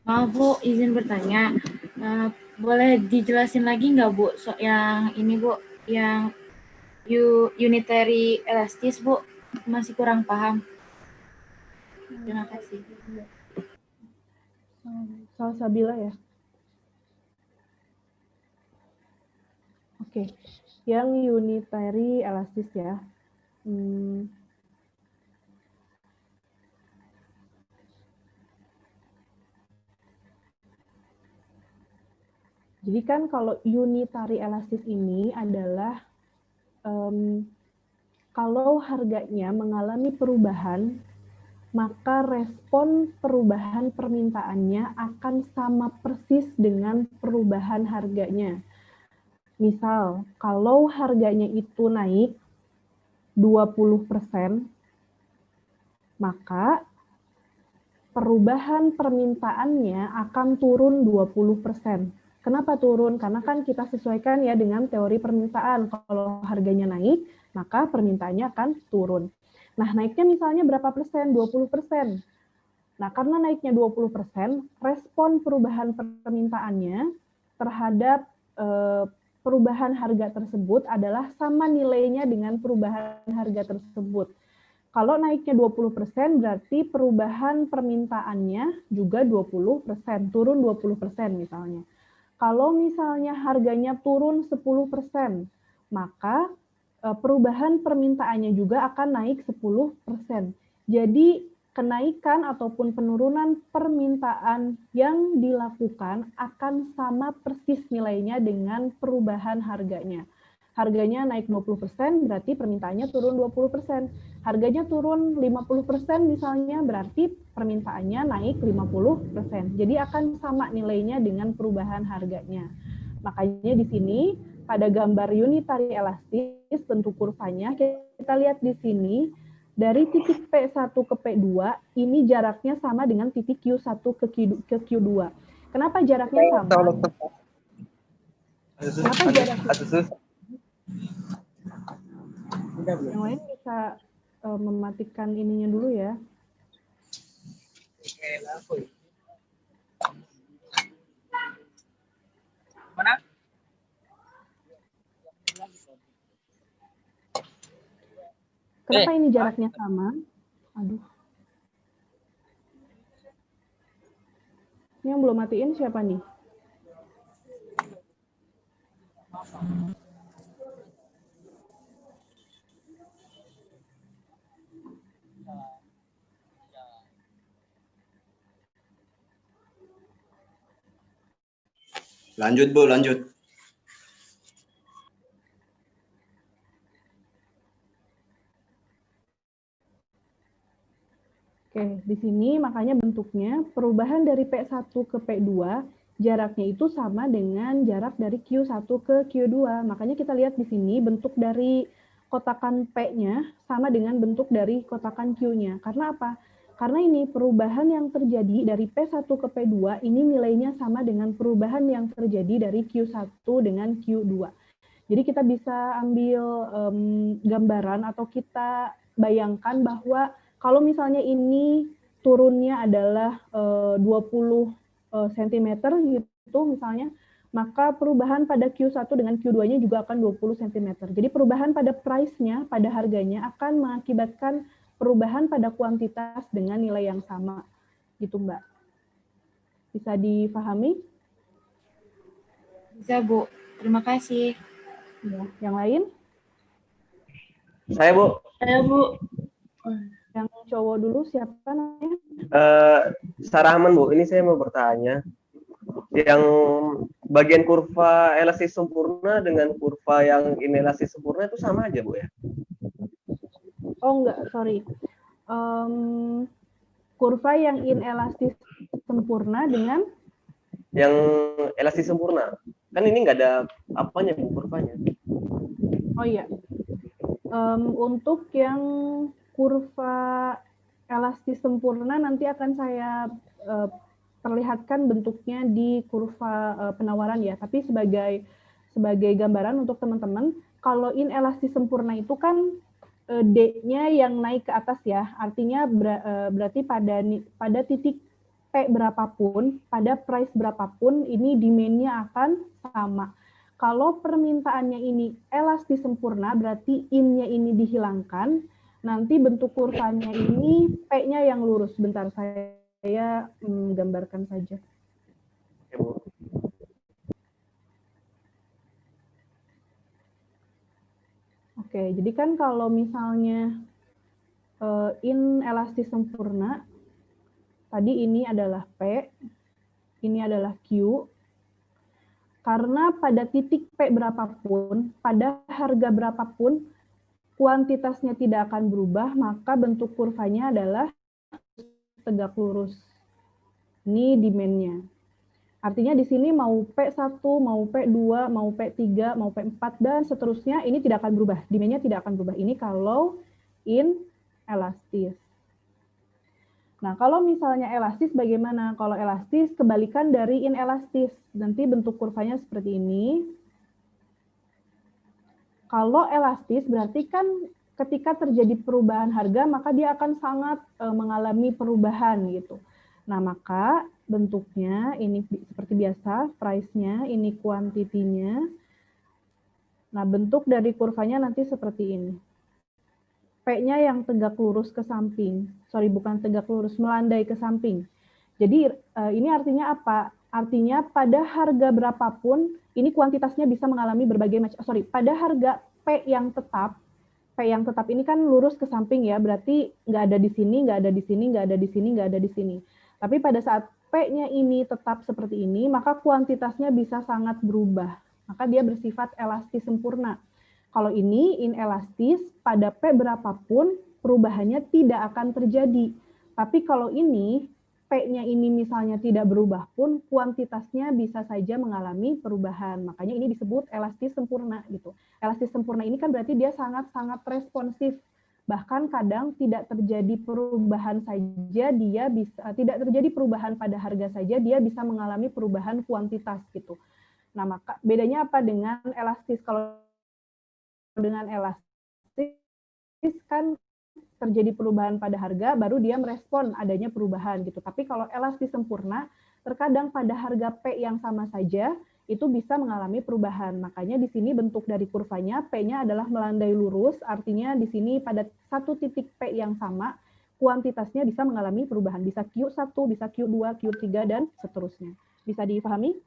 Maaf Bu, izin bertanya. Boleh dijelasin lagi nggak Bu, yang ini Bu, yang unitary elastis Bu, masih kurang paham. Terima kasih. Salsabila ya. Oke, yang unitary elastis ya. Jadi kan kalau unitary elastis ini adalah kalau harganya mengalami perubahan, maka respon perubahan permintaannya akan sama persis dengan perubahan harganya. Misal, kalau harganya itu naik 20%, maka perubahan permintaannya akan turun 20%. Kenapa turun? Karena kan kita sesuaikan ya dengan teori permintaan. Kalau harganya naik, maka permintaannya akan turun. Nah, naiknya misalnya berapa persen? 20%. Nah, karena naiknya 20%, respon perubahan permintaannya terhadap perubahan harga tersebut adalah sama nilainya dengan perubahan harga tersebut. Kalau naiknya 20%, berarti perubahan permintaannya juga 20%, turun 20% misalnya. Kalau misalnya harganya turun 10%, maka perubahan permintaannya juga akan naik 10%. Jadi kenaikan ataupun penurunan permintaan yang dilakukan akan sama persis nilainya dengan perubahan harganya. Harganya naik 20%, berarti permintaannya turun 20%. Harganya turun 50% misalnya, berarti permintaannya naik 50%. Jadi akan sama nilainya dengan perubahan harganya. Makanya di sini, pada gambar unitary elastis, bentuk kurvanya, kita lihat di sini, dari titik P1 ke P2, ini jaraknya sama dengan titik Q1 ke Q2. Kenapa jaraknya sama? Kenapa jaraknya? Yang lain bisa mematikan ininya dulu ya. Mana? Kenapa ini jaraknya sama? Aduh. Ini yang belum matiin siapa nih? Lanjut, Bu, lanjut. Oke, di sini makanya bentuknya perubahan dari P1 ke P2, jaraknya itu sama dengan jarak dari Q1 ke Q2. Makanya kita lihat di sini bentuk dari kotakan P-nya sama dengan bentuk dari kotakan Q-nya. Karena apa? Karena ini perubahan yang terjadi dari P1 ke P2 ini nilainya sama dengan perubahan yang terjadi dari Q1 dengan Q2. Jadi kita bisa ambil gambaran atau kita bayangkan bahwa kalau misalnya ini turunnya adalah 20 cm gitu misalnya, maka perubahan pada Q1 dengan Q2-nya juga akan 20 cm. Jadi perubahan pada price-nya, pada harganya akan mengakibatkan perubahan pada kuantitas dengan nilai yang sama. Gitu, Mbak. Bisa difahami? Bisa, Bu. Terima kasih. Ya, yang lain? Saya, Bu. Saya, Bu. Yang cowok dulu siapa namanya? Sarahman, Bu. Ini saya mau bertanya. Yang bagian kurva elastis sempurna dengan kurva yang inelastis sempurna itu sama aja, Bu, ya? Oh, enggak, sorry. Kurva yang inelastis sempurna dengan? Yang elastis sempurna. Kan ini nggak ada apanya, Bu, kurvanya. Oh iya. Untuk yang kurva elastis sempurna nanti akan saya perlihatkan bentuknya di kurva penawaran ya. Tapi sebagai gambaran untuk teman-teman, kalau inelastis sempurna itu kan D-nya yang naik ke atas ya. Artinya berarti pada titik P berapapun, pada price berapapun, ini demand-nya akan sama. Kalau permintaannya ini elastis sempurna, berarti in-nya ini dihilangkan, nanti bentuk kurvanya ini P-nya yang lurus. Bentar, saya gambarkan saja. Oke, Bu. Oke, jadi kan kalau misalnya inelastis sempurna, tadi ini adalah P, ini adalah Q, karena pada titik P berapapun, pada harga berapapun, kuantitasnya tidak akan berubah, maka bentuk kurvanya adalah tegak lurus. Ini demand-nya. Artinya di sini mau P1, mau P2, mau P3, mau P4, dan seterusnya, ini tidak akan berubah. Demand-nya tidak akan berubah. Ini kalau inelastis. Nah, kalau misalnya elastis bagaimana? Kalau elastis, kebalikan dari inelastis. Nanti bentuk kurvanya seperti ini. Kalau elastis berarti kan ketika terjadi perubahan harga, maka dia akan sangat mengalami perubahan gitu. Nah, maka bentuknya ini seperti biasa, price-nya, ini quantity-nya. Nah, bentuk dari kurvanya nanti seperti ini. P-nya yang tegak lurus ke samping. Sorry, bukan tegak lurus, melandai ke samping. Jadi ini artinya apa? Artinya pada harga berapapun, ini kuantitasnya bisa mengalami berbagai macam, pada harga P yang tetap ini kan lurus ke samping ya, berarti nggak ada di sini, nggak ada di sini, nggak ada di sini, nggak ada di sini. Tapi pada saat P-nya ini tetap seperti ini, maka kuantitasnya bisa sangat berubah. Maka dia bersifat elastis sempurna. Kalau ini inelastis, pada P berapapun, perubahannya tidak akan terjadi. Tapi kalau ini, P-nya ini misalnya tidak berubah pun, kuantitasnya bisa saja mengalami perubahan. Makanya ini disebut elastis sempurna gitu. Elastis sempurna ini kan berarti dia sangat-sangat responsif. Bahkan kadang tidak terjadi perubahan saja, dia bisa tidak terjadi perubahan pada harga saja, dia bisa mengalami perubahan kuantitas gitu. Nah, maka bedanya apa dengan elastis? Kalau dengan elastis kan terjadi perubahan pada harga, baru dia merespon adanya perubahan gitu. Tapi kalau elastis sempurna, terkadang pada harga P yang sama saja, itu bisa mengalami perubahan. Makanya di sini bentuk dari kurvanya, P-nya adalah melandai lurus, artinya di sini pada satu titik P yang sama, kuantitasnya bisa mengalami perubahan. Bisa Q1, bisa Q2, Q3, dan seterusnya. Bisa dipahami?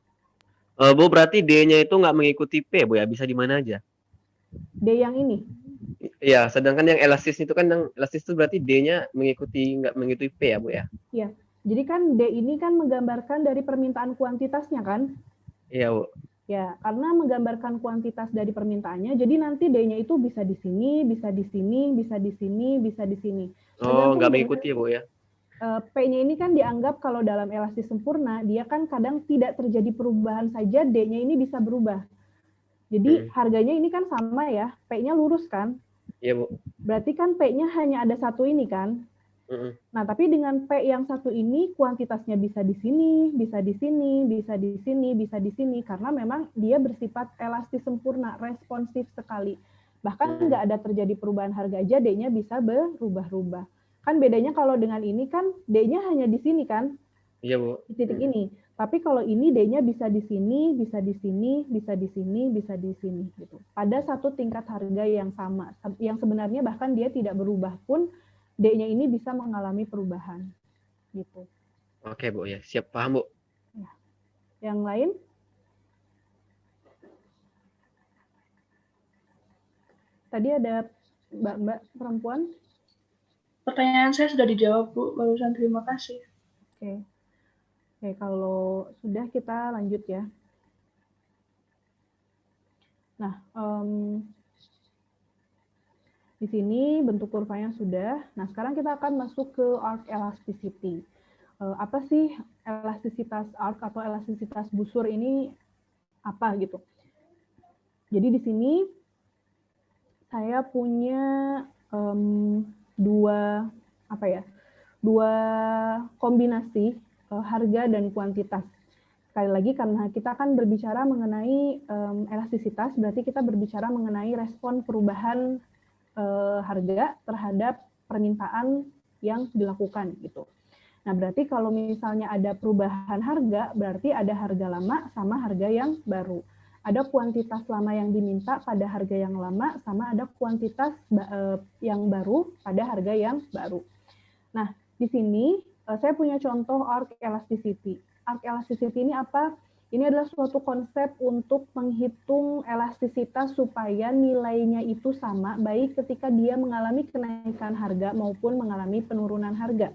Bu, berarti D-nya itu nggak mengikuti P, Bu ya? Bisa di mana aja? D yang ini? Iya, sedangkan yang elastis itu kan, yang elastis itu berarti D-nya nggak mengikuti P ya, Bu ya? Iya. Jadi kan D ini kan menggambarkan dari permintaan kuantitasnya kan? Iya, Bu. Ya, karena menggambarkan kuantitas dari permintaannya, jadi nanti D-nya itu bisa di sini, bisa di sini, bisa di sini, bisa di sini. Oh, nggak mengikuti ya, Bu ya? P-nya ini kan dianggap kalau dalam elastis sempurna, dia kan kadang tidak terjadi perubahan saja, D-nya ini bisa berubah. Jadi harganya ini kan sama ya, P-nya lurus kan? Iya, Bu. Berarti kan P-nya hanya ada satu ini kan? Nah, tapi dengan P yang satu ini, kuantitasnya bisa di sini, bisa di sini, bisa di sini, bisa di sini, karena memang dia bersifat elastis sempurna, responsif sekali. Bahkan nggak ada terjadi perubahan harga aja, D-nya bisa berubah-ubah. Kan bedanya kalau dengan ini kan, D-nya hanya di sini kan? Iya, Bu. Di titik ini. Tapi kalau ini D-nya bisa di sini, bisa di sini, bisa di sini, bisa di sini. Gitu. Pada satu tingkat harga yang sama. Yang sebenarnya bahkan dia tidak berubah pun, D-nya ini bisa mengalami perubahan. Gitu. Oke, Bu ya. Siap, paham, Bu. Ya. Yang lain? Tadi ada Mbak perempuan. Pertanyaan saya sudah dijawab, Bu. Barusan, terima kasih. Oke. Oke, kalau sudah kita lanjut ya. Nah, di sini bentuk kurvanya sudah. Nah, sekarang kita akan masuk ke arc elasticity. Apa sih elastisitas arc atau elastisitas busur ini apa gitu? Jadi di sini saya punya dua kombinasi harga dan kuantitas. Sekali lagi karena kita akan berbicara mengenai elastisitas, berarti kita berbicara mengenai respon perubahan harga terhadap permintaan yang dilakukan gitu. Nah, berarti kalau misalnya ada perubahan harga, berarti ada harga lama sama harga yang baru. Ada kuantitas lama yang diminta pada harga yang lama, sama ada kuantitas yang baru pada harga yang baru. Nah, di sini saya punya contoh arc elasticity. arc elasticity ini apa? Ini adalah suatu konsep untuk menghitung elastisitas supaya nilainya itu sama, baik ketika dia mengalami kenaikan harga maupun mengalami penurunan harga.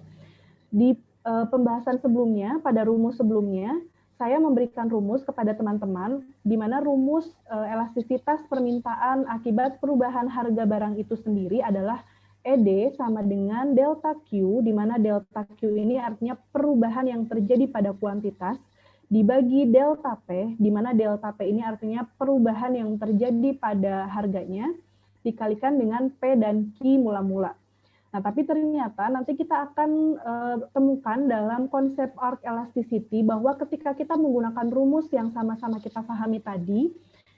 Di pembahasan sebelumnya, pada rumus sebelumnya, saya memberikan rumus kepada teman-teman, di mana rumus elastisitas permintaan akibat perubahan harga barang itu sendiri adalah ED sama dengan delta Q, di mana delta Q ini artinya perubahan yang terjadi pada kuantitas, dibagi delta P, di mana delta P ini artinya perubahan yang terjadi pada harganya, dikalikan dengan P dan Q mula-mula. Nah, tapi ternyata nanti kita akan temukan dalam konsep arc elasticity bahwa ketika kita menggunakan rumus yang sama-sama kita pahami tadi,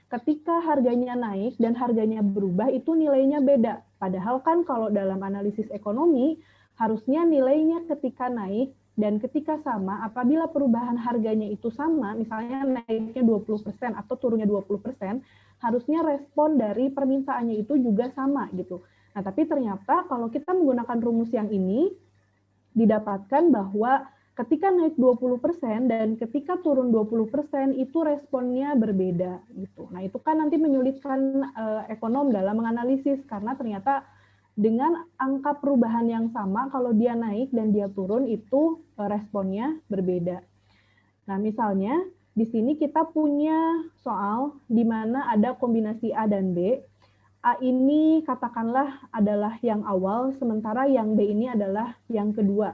ketika harganya naik dan harganya berubah, itu nilainya beda. Padahal kan kalau dalam analisis ekonomi, harusnya nilainya ketika naik dan ketika sama, apabila perubahan harganya itu sama, misalnya naiknya 20% atau turunnya 20%, harusnya respon dari permintaannya itu juga sama gitu. Nah, tapi ternyata kalau kita menggunakan rumus yang ini, didapatkan bahwa ketika naik 20% dan ketika turun 20% itu responnya berbeda gitu. Nah, itu kan nanti menyulitkan ekonom dalam menganalisis karena ternyata dengan angka perubahan yang sama, kalau dia naik dan dia turun, itu responnya berbeda. Nah, misalnya di sini kita punya soal di mana ada kombinasi A dan B. A ini katakanlah adalah yang awal, sementara yang B ini adalah yang kedua.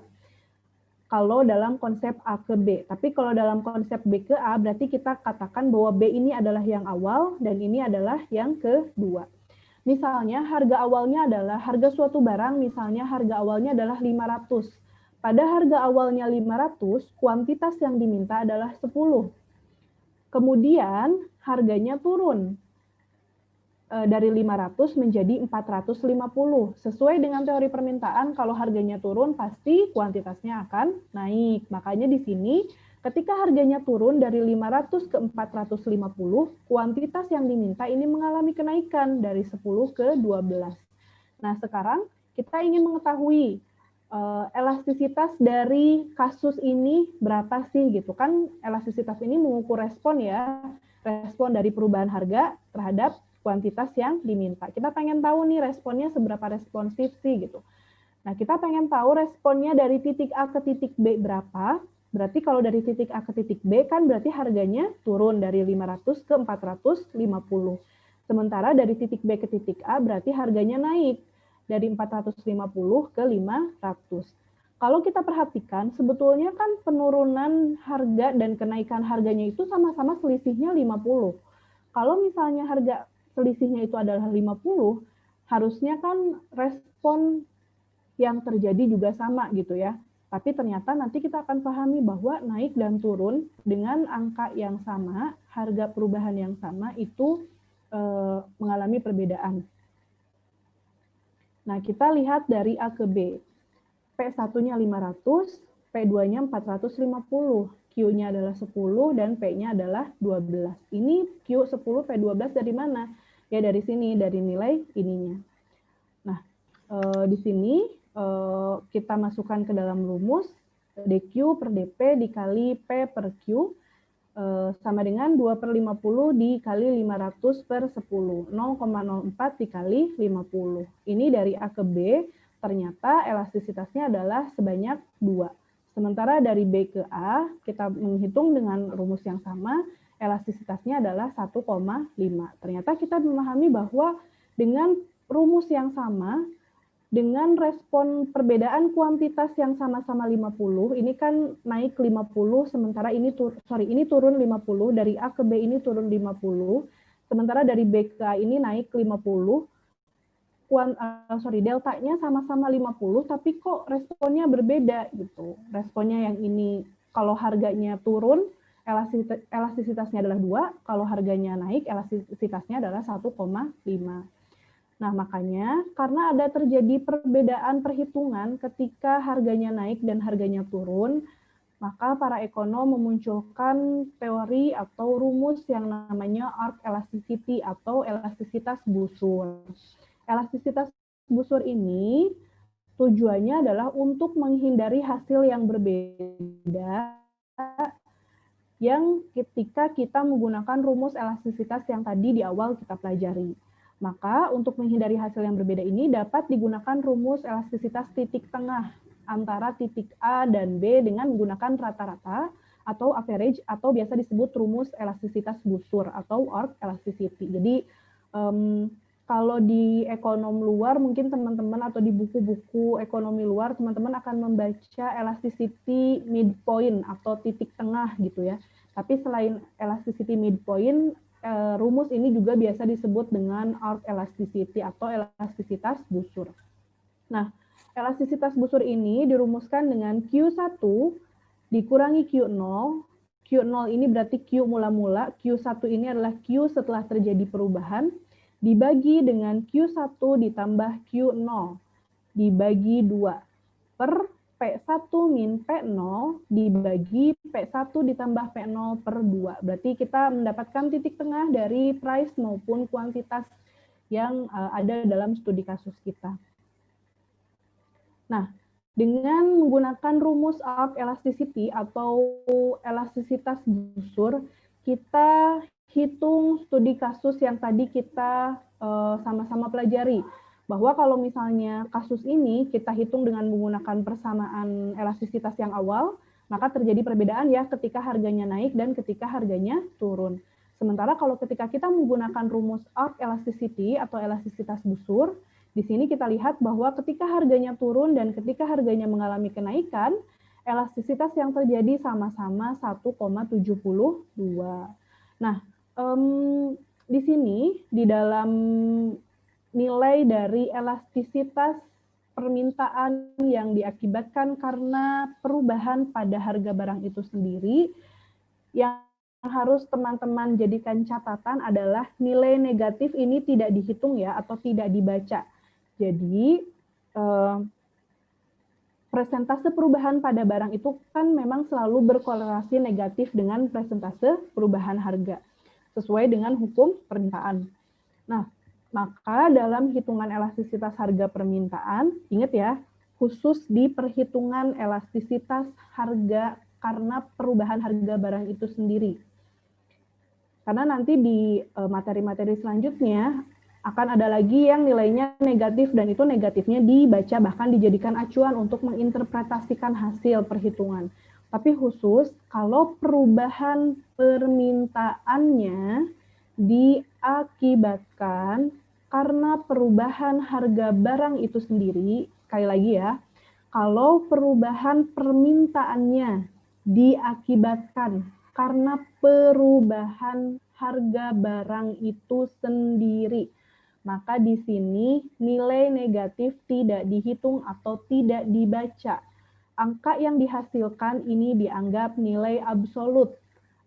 Kalau dalam konsep A ke B. Tapi kalau dalam konsep B ke A, berarti kita katakan bahwa B ini adalah yang awal dan ini adalah yang kedua. Misalnya harga awalnya adalah harga suatu barang, misalnya harga awalnya adalah 500. Pada harga awalnya 500, kuantitas yang diminta adalah 10. Kemudian harganya turun dari 500 menjadi 450. Sesuai dengan teori permintaan, kalau harganya turun pasti kuantitasnya akan naik. Makanya di sini ketika harganya turun dari 500 ke 450, kuantitas yang diminta ini mengalami kenaikan dari 10 ke 12. Nah, sekarang kita ingin mengetahui elastisitas dari kasus ini berapa sih gitu kan. Elastisitas ini mengukur respon ya, respon dari perubahan harga terhadap kuantitas yang diminta. Kita pengen tahu nih responnya seberapa responsif sih gitu. Nah, kita pengen tahu responnya dari titik A ke titik B berapa. Berarti kalau dari titik A ke titik B kan berarti harganya turun dari 500 ke 450. Sementara dari titik B ke titik A berarti harganya naik dari 450 ke 500. Kalau kita perhatikan sebetulnya kan penurunan harga dan kenaikan harganya itu sama-sama selisihnya 50. Kalau misalnya harga selisihnya itu adalah 50, harusnya kan respon yang terjadi juga sama gitu ya. Tapi ternyata nanti kita akan pahami bahwa naik dan turun dengan angka yang sama, harga perubahan yang sama itu mengalami perbedaan. Nah, kita lihat dari A ke B. P1-nya 500, P2-nya 450, Q-nya adalah 10, dan P-nya adalah 12. Ini Q 10, P12 dari mana? Ya dari sini, dari nilai ininya. Nah, di sini kita masukkan ke dalam rumus DQ per DP dikali P per Q sama dengan 2/50 dikali 500 per 10. 0,04 dikali 50. Ini dari A ke B, ternyata elastisitasnya adalah sebanyak 2. Sementara dari B ke A, kita menghitung dengan rumus yang sama, elastisitasnya adalah 1,5. Ternyata kita memahami bahwa dengan rumus yang sama, dengan respon perbedaan kuantitas yang sama-sama 50, ini kan naik 50, sementara ini turun 50, dari A ke B ini turun 50, sementara dari B ke A ini naik 50, deltanya sama-sama 50, tapi kok responnya berbeda gitu. Responnya yang ini kalau harganya turun, elastisitasnya adalah 2, kalau harganya naik, elastisitasnya adalah 1,5. Nah, makanya karena ada terjadi perbedaan perhitungan ketika harganya naik dan harganya turun, maka para ekonom memunculkan teori atau rumus yang namanya arc elasticity atau elastisitas busur. Elastisitas busur ini tujuannya adalah untuk menghindari hasil yang berbeda yang ketika kita menggunakan rumus elastisitas yang tadi di awal kita pelajari. Maka untuk menghindari hasil yang berbeda ini dapat digunakan rumus elastisitas titik tengah antara titik A dan B dengan menggunakan rata-rata atau average atau biasa disebut rumus elastisitas busur atau Orff elasticity. Jadi kalau di ekonom luar mungkin teman-teman atau di buku-buku ekonomi luar teman-teman akan membaca elasticity midpoint atau titik tengah gitu ya. Tapi selain elasticity midpoint, rumus ini juga biasa disebut dengan Orff elasticity atau elastisitas busur. Nah, elastisitas busur ini dirumuskan dengan Q1 dikurangi Q0. Q0 ini berarti Q mula-mula, Q1 ini adalah Q setelah terjadi perubahan, dibagi dengan Q1 ditambah Q0, dibagi 2, per P1 min P0 dibagi P1 ditambah P0 per 2. Berarti kita mendapatkan titik tengah dari price maupun kuantitas yang ada dalam studi kasus kita. Nah, dengan menggunakan rumus Orff elasticity atau elastisitas busur, kita hitung studi kasus yang tadi kita sama-sama pelajari. Bahwa kalau misalnya kasus ini kita hitung dengan menggunakan persamaan elastisitas yang awal, maka terjadi perbedaan ya ketika harganya naik dan ketika harganya turun. Sementara kalau ketika kita menggunakan rumus Orff elasticity atau elastisitas busur, di sini kita lihat bahwa ketika harganya turun dan ketika harganya mengalami kenaikan, elastisitas yang terjadi sama-sama 1,72. Nah, di sini di dalam nilai dari elastisitas permintaan yang diakibatkan karena perubahan pada harga barang itu sendiri, yang harus teman-teman jadikan catatan adalah nilai negatif ini tidak dihitung ya atau tidak dibaca. Jadi persentase perubahan pada barang itu kan memang selalu berkorelasi negatif dengan persentase perubahan harga sesuai dengan hukum permintaan. Nah, maka dalam hitungan elastisitas harga permintaan, ingat ya, khusus di perhitungan elastisitas harga karena perubahan harga barang itu sendiri. Karena nanti di materi-materi selanjutnya akan ada lagi yang nilainya negatif dan itu negatifnya dibaca bahkan dijadikan acuan untuk menginterpretasikan hasil perhitungan. Tapi khusus kalau perubahan permintaannya diakibatkan karena perubahan harga barang itu sendiri, sekali lagi ya, kalau perubahan permintaannya diakibatkan karena perubahan harga barang itu sendiri, maka di sini nilai negatif tidak dihitung atau tidak dibaca. Angka yang dihasilkan ini dianggap nilai absolut.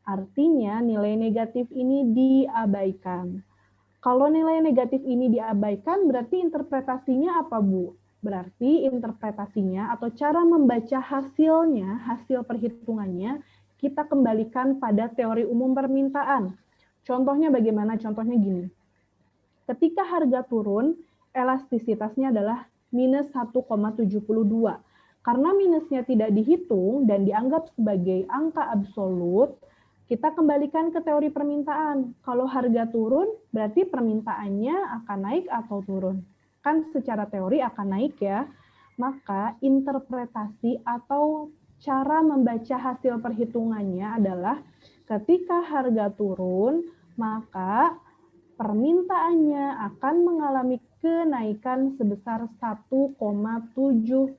Artinya nilai negatif ini diabaikan. Kalau nilai negatif ini diabaikan, berarti interpretasinya apa, Bu? Berarti interpretasinya atau cara membaca hasilnya, hasil perhitungannya, kita kembalikan pada teori umum permintaan. Contohnya bagaimana? Contohnya gini. Ketika harga turun, elastisitasnya adalah minus 1,72. Karena minusnya tidak dihitung dan dianggap sebagai angka absolut, kita kembalikan ke teori permintaan. Kalau harga turun, berarti permintaannya akan naik atau turun. Kan secara teori akan naik ya. Maka interpretasi atau cara membaca hasil perhitungannya adalah ketika harga turun, maka permintaannya akan mengalami kenaikan sebesar 1,72.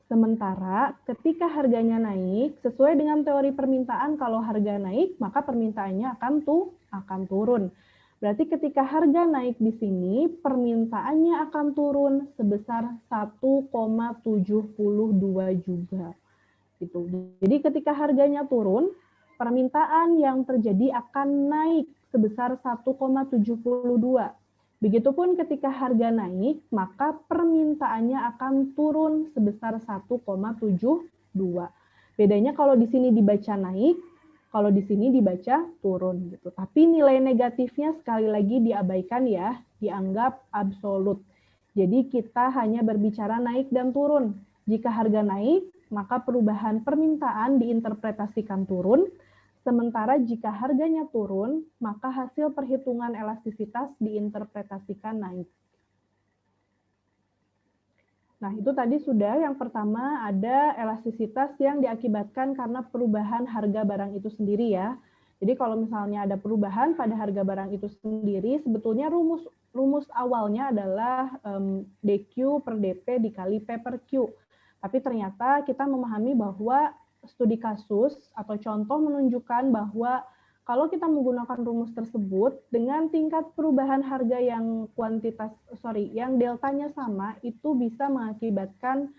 Sementara ketika harganya naik, sesuai dengan teori permintaan, kalau harga naik, maka permintaannya akan turun. Berarti ketika harga naik di sini, permintaannya akan turun sebesar 1,72 juga. Gitu. Jadi ketika harganya turun, permintaan yang terjadi akan naik sebesar 1,72. Begitupun ketika harga naik, maka permintaannya akan turun sebesar 1,72. Bedanya kalau di sini dibaca naik, kalau di sini dibaca turun gitu. Tapi nilai negatifnya sekali lagi diabaikan ya, dianggap absolut. Jadi kita hanya berbicara naik dan turun. Jika harga naik, maka perubahan permintaan diinterpretasikan turun, sementara jika harganya turun, maka hasil perhitungan elastisitas diinterpretasikan naik. Nah, itu tadi sudah yang pertama ada elastisitas yang diakibatkan karena perubahan harga barang itu sendiri ya. Jadi kalau misalnya ada perubahan pada harga barang itu sendiri, sebetulnya rumus awalnya adalah DQ per DP dikali P per Q. Tapi ternyata kita memahami bahwa studi kasus atau contoh menunjukkan bahwa kalau kita menggunakan rumus tersebut dengan tingkat perubahan harga yang yang deltanya sama, itu bisa mengakibatkan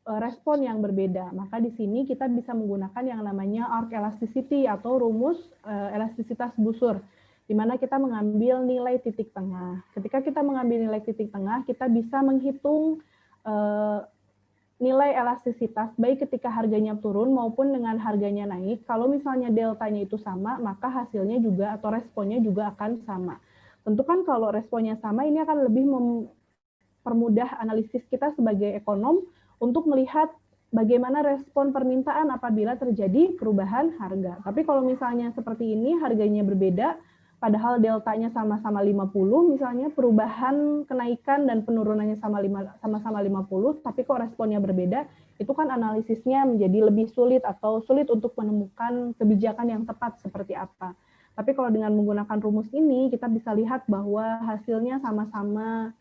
respon yang berbeda. Maka di sini kita bisa menggunakan yang namanya arc elasticity atau rumus elastisitas busur, di mana kita mengambil nilai titik tengah. Ketika kita mengambil nilai titik tengah, kita bisa menghitung nilai elastisitas baik ketika harganya turun maupun dengan harganya naik. Kalau misalnya deltanya itu sama, maka hasilnya juga atau responnya juga akan sama. Tentu kan kalau responnya sama, ini akan lebih mempermudah analisis kita sebagai ekonom untuk melihat bagaimana respon permintaan apabila terjadi perubahan harga. Tapi kalau misalnya seperti ini, harganya berbeda, padahal deltanya sama-sama 50, misalnya perubahan kenaikan dan penurunannya sama-sama 50, tapi kok responnya berbeda, itu kan analisisnya menjadi lebih sulit atau sulit untuk menemukan kebijakan yang tepat seperti apa. Tapi kalau dengan menggunakan rumus ini, kita bisa lihat bahwa hasilnya sama-sama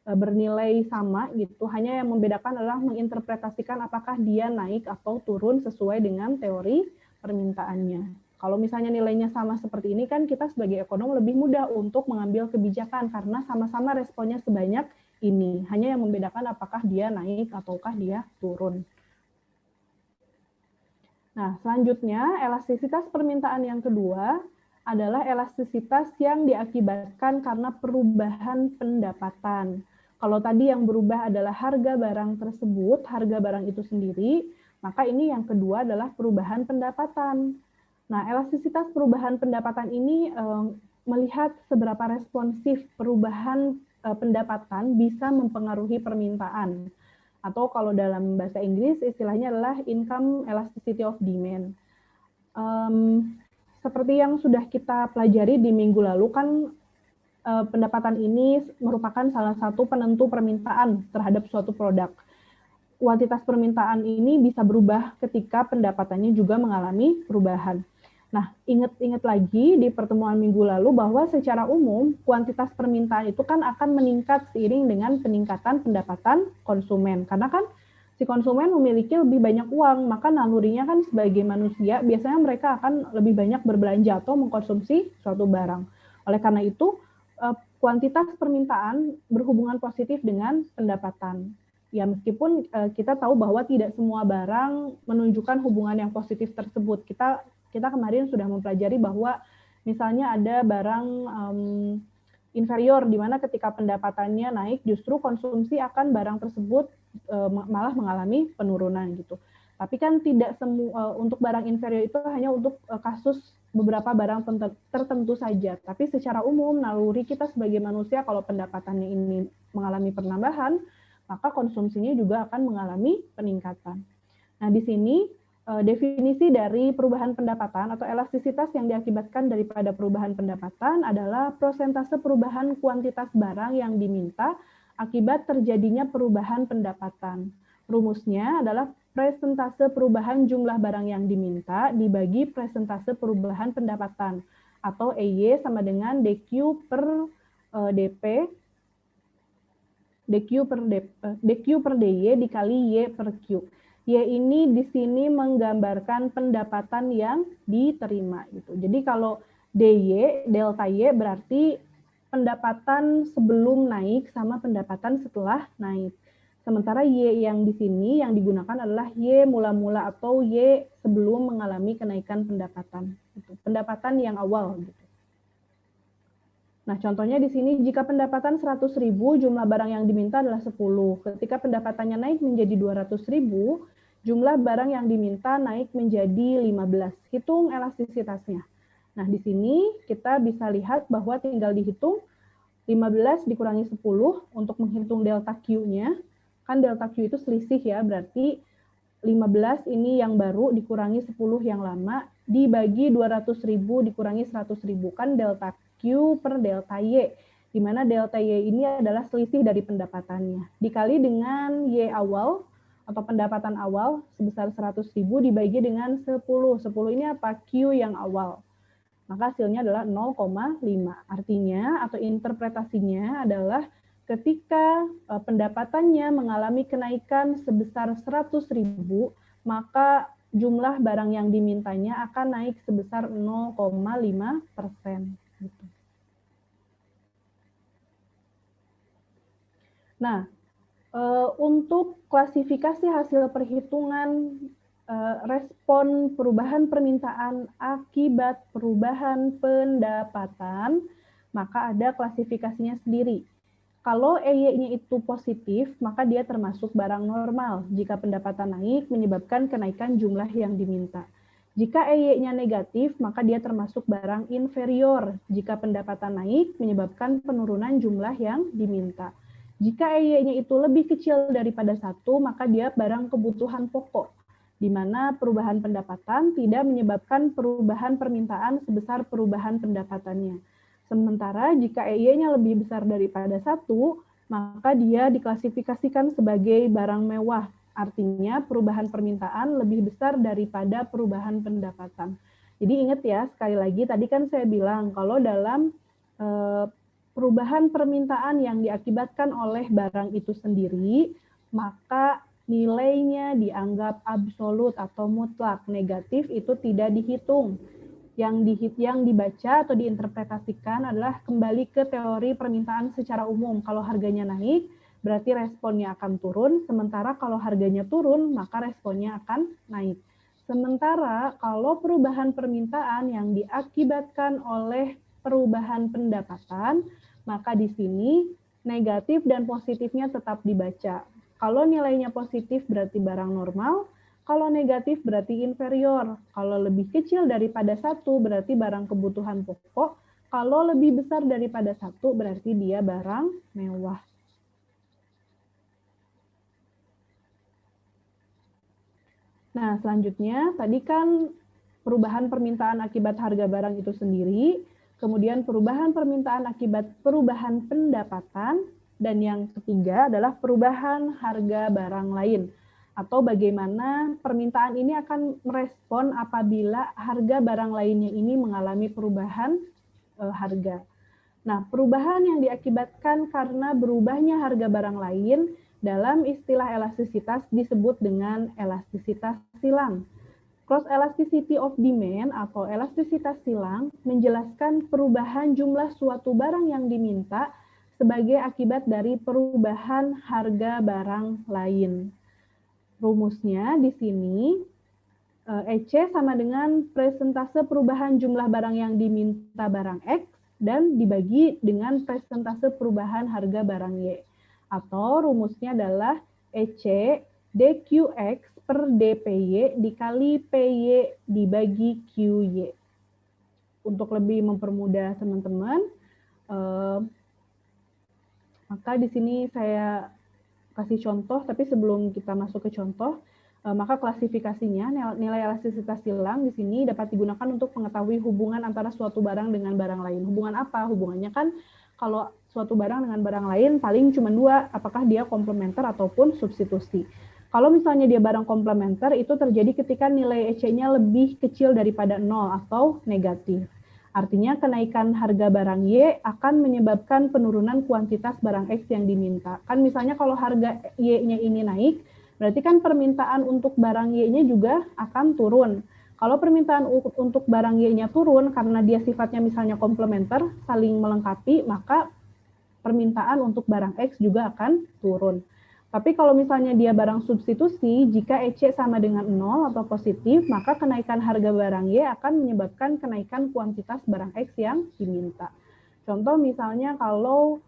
bernilai sama gitu. Hanya yang membedakan adalah menginterpretasikan apakah dia naik atau turun sesuai dengan teori permintaannya. Kalau misalnya nilainya sama seperti ini kan kita sebagai ekonom lebih mudah untuk mengambil kebijakan karena sama-sama responnya sebanyak ini. Hanya yang membedakan apakah dia naik ataukah dia turun. Nah, selanjutnya elastisitas permintaan yang kedua adalah elastisitas yang diakibatkan karena perubahan pendapatan. Kalau tadi yang berubah adalah harga barang tersebut, harga barang itu sendiri, maka ini yang kedua adalah perubahan pendapatan. Nah, elastisitas perubahan pendapatan ini melihat seberapa responsif perubahan pendapatan bisa mempengaruhi permintaan. Atau kalau dalam bahasa Inggris istilahnya adalah income elasticity of demand. Seperti yang sudah kita pelajari di minggu lalu kan pendapatan ini merupakan salah satu penentu permintaan terhadap suatu produk. Kuantitas permintaan ini bisa berubah ketika pendapatannya juga mengalami perubahan. Nah, ingat lagi di pertemuan minggu lalu bahwa secara umum kuantitas permintaan itu kan akan meningkat seiring dengan peningkatan pendapatan konsumen. Karena kan si konsumen memiliki lebih banyak uang, maka nalurinya kan sebagai manusia biasanya mereka akan lebih banyak berbelanja atau mengkonsumsi suatu barang. Oleh karena itu, kuantitas permintaan berhubungan positif dengan pendapatan. Ya, meskipun kita tahu bahwa tidak semua barang menunjukkan hubungan yang positif tersebut. Kita kemarin sudah mempelajari bahwa misalnya ada barang inferior di mana ketika pendapatannya naik justru konsumsi akan barang tersebut malah mengalami penurunan gitu. Tapi kan tidak semua untuk barang inferior itu hanya untuk kasus beberapa barang tertentu saja. Tapi secara umum naluri kita sebagai manusia kalau pendapatannya ini mengalami penambahan, maka konsumsinya juga akan mengalami peningkatan. Nah, di sini definisi dari perubahan pendapatan atau elastisitas yang diakibatkan daripada perubahan pendapatan adalah persentase perubahan kuantitas barang yang diminta akibat terjadinya perubahan pendapatan. Rumusnya adalah persentase perubahan jumlah barang yang diminta dibagi persentase perubahan pendapatan atau EY sama dengan DQ per DP DQ per DY dikali Y per Q. Y ini di sini menggambarkan pendapatan yang diterima gitu. Jadi kalau DY, delta Y berarti pendapatan sebelum naik sama pendapatan setelah naik. Sementara Y yang di sini yang digunakan adalah Y mula-mula atau Y sebelum mengalami kenaikan pendapatan. Gitu. Pendapatan yang awal gitu. Nah, contohnya di sini jika pendapatan 100.000, jumlah barang yang diminta adalah 10. Ketika pendapatannya naik menjadi 200.000, jumlah barang yang diminta naik menjadi 15. Hitung elastisitasnya. Nah, di sini kita bisa lihat bahwa tinggal dihitung 15 dikurangi 10 untuk menghitung delta Q-nya. Kan delta Q itu selisih ya, berarti 15 ini yang baru dikurangi 10 yang lama, dibagi 200.000 dikurangi 100.000. Kan delta Q per delta Y, di mana delta Y ini adalah selisih dari pendapatannya. Dikali dengan Y awal, atau pendapatan awal sebesar 100.000 dibagi dengan 10. 10 ini apa? Q yang awal. Maka hasilnya adalah 0,5. Artinya atau interpretasinya adalah ketika pendapatannya mengalami kenaikan sebesar 100.000, maka jumlah barang yang dimintanya akan naik sebesar 0,5%. Gitu. Nah, untuk klasifikasi hasil perhitungan respon perubahan permintaan akibat perubahan pendapatan, maka ada klasifikasinya sendiri. Kalau EY-nya itu positif, maka dia termasuk barang normal jika pendapatan naik menyebabkan kenaikan jumlah yang diminta. Jika EY-nya negatif, maka dia termasuk barang inferior jika pendapatan naik menyebabkan penurunan jumlah yang diminta. Jika EY-nya itu lebih kecil daripada 1, maka dia barang kebutuhan pokok, di mana perubahan pendapatan tidak menyebabkan perubahan permintaan sebesar perubahan pendapatannya. Sementara jika EY-nya lebih besar daripada 1, maka dia diklasifikasikan sebagai barang mewah. Artinya perubahan permintaan lebih besar daripada perubahan pendapatan. Jadi ingat ya, sekali lagi tadi kan saya bilang kalau dalam perubahan permintaan yang diakibatkan oleh barang itu sendiri, maka nilainya dianggap absolut atau mutlak. Negatif itu tidak dihitung. Yang dibaca atau diinterpretasikan adalah kembali ke teori permintaan secara umum. Kalau harganya naik, berarti responnya akan turun. Sementara kalau harganya turun, maka responnya akan naik. Sementara kalau perubahan permintaan yang diakibatkan oleh perubahan pendapatan, maka di sini negatif dan positifnya tetap dibaca. Kalau nilainya positif berarti barang normal, kalau negatif berarti inferior. Kalau lebih kecil daripada 1 berarti barang kebutuhan pokok. Kalau lebih besar daripada 1 berarti dia barang mewah. Nah, selanjutnya tadi kan perubahan permintaan akibat harga barang itu sendiri, kemudian perubahan permintaan akibat perubahan pendapatan, dan yang ketiga adalah perubahan harga barang lain. Atau bagaimana permintaan ini akan merespon apabila harga barang lainnya ini mengalami perubahan harga. Nah, perubahan yang diakibatkan karena berubahnya harga barang lain dalam istilah elastisitas disebut dengan elastisitas silang. Cross elasticity of demand atau elastisitas silang menjelaskan perubahan jumlah suatu barang yang diminta sebagai akibat dari perubahan harga barang lain. Rumusnya di sini, EC sama dengan presentase perubahan jumlah barang yang diminta barang X dan dibagi dengan presentase perubahan harga barang Y. Atau rumusnya adalah EC DQX per DPY dikali PY dibagi QY. Untuk lebih mempermudah teman-teman, maka di sini saya kasih contoh, tapi sebelum kita masuk ke contoh, maka klasifikasinya nilai elastisitas silang di sini dapat digunakan untuk mengetahui hubungan antara suatu barang dengan barang lain. Hubungan apa? Hubungannya kan kalau suatu barang dengan barang lain paling cuma dua, apakah dia komplementer ataupun substitusi. Kalau misalnya dia barang komplementer, itu terjadi ketika nilai EC-nya lebih kecil daripada 0 atau negatif. Artinya kenaikan harga barang Y akan menyebabkan penurunan kuantitas barang X yang diminta. Kan misalnya kalau harga Y-nya ini naik, berarti kan permintaan untuk barang Y-nya juga akan turun. Kalau permintaan untuk barang Y-nya turun karena dia sifatnya misalnya komplementer, saling melengkapi, maka permintaan untuk barang X juga akan turun. Tapi kalau misalnya dia barang substitusi, jika EC sama dengan 0 atau positif, maka kenaikan harga barang Y akan menyebabkan kenaikan kuantitas barang X yang diminta. Contoh misalnya kalau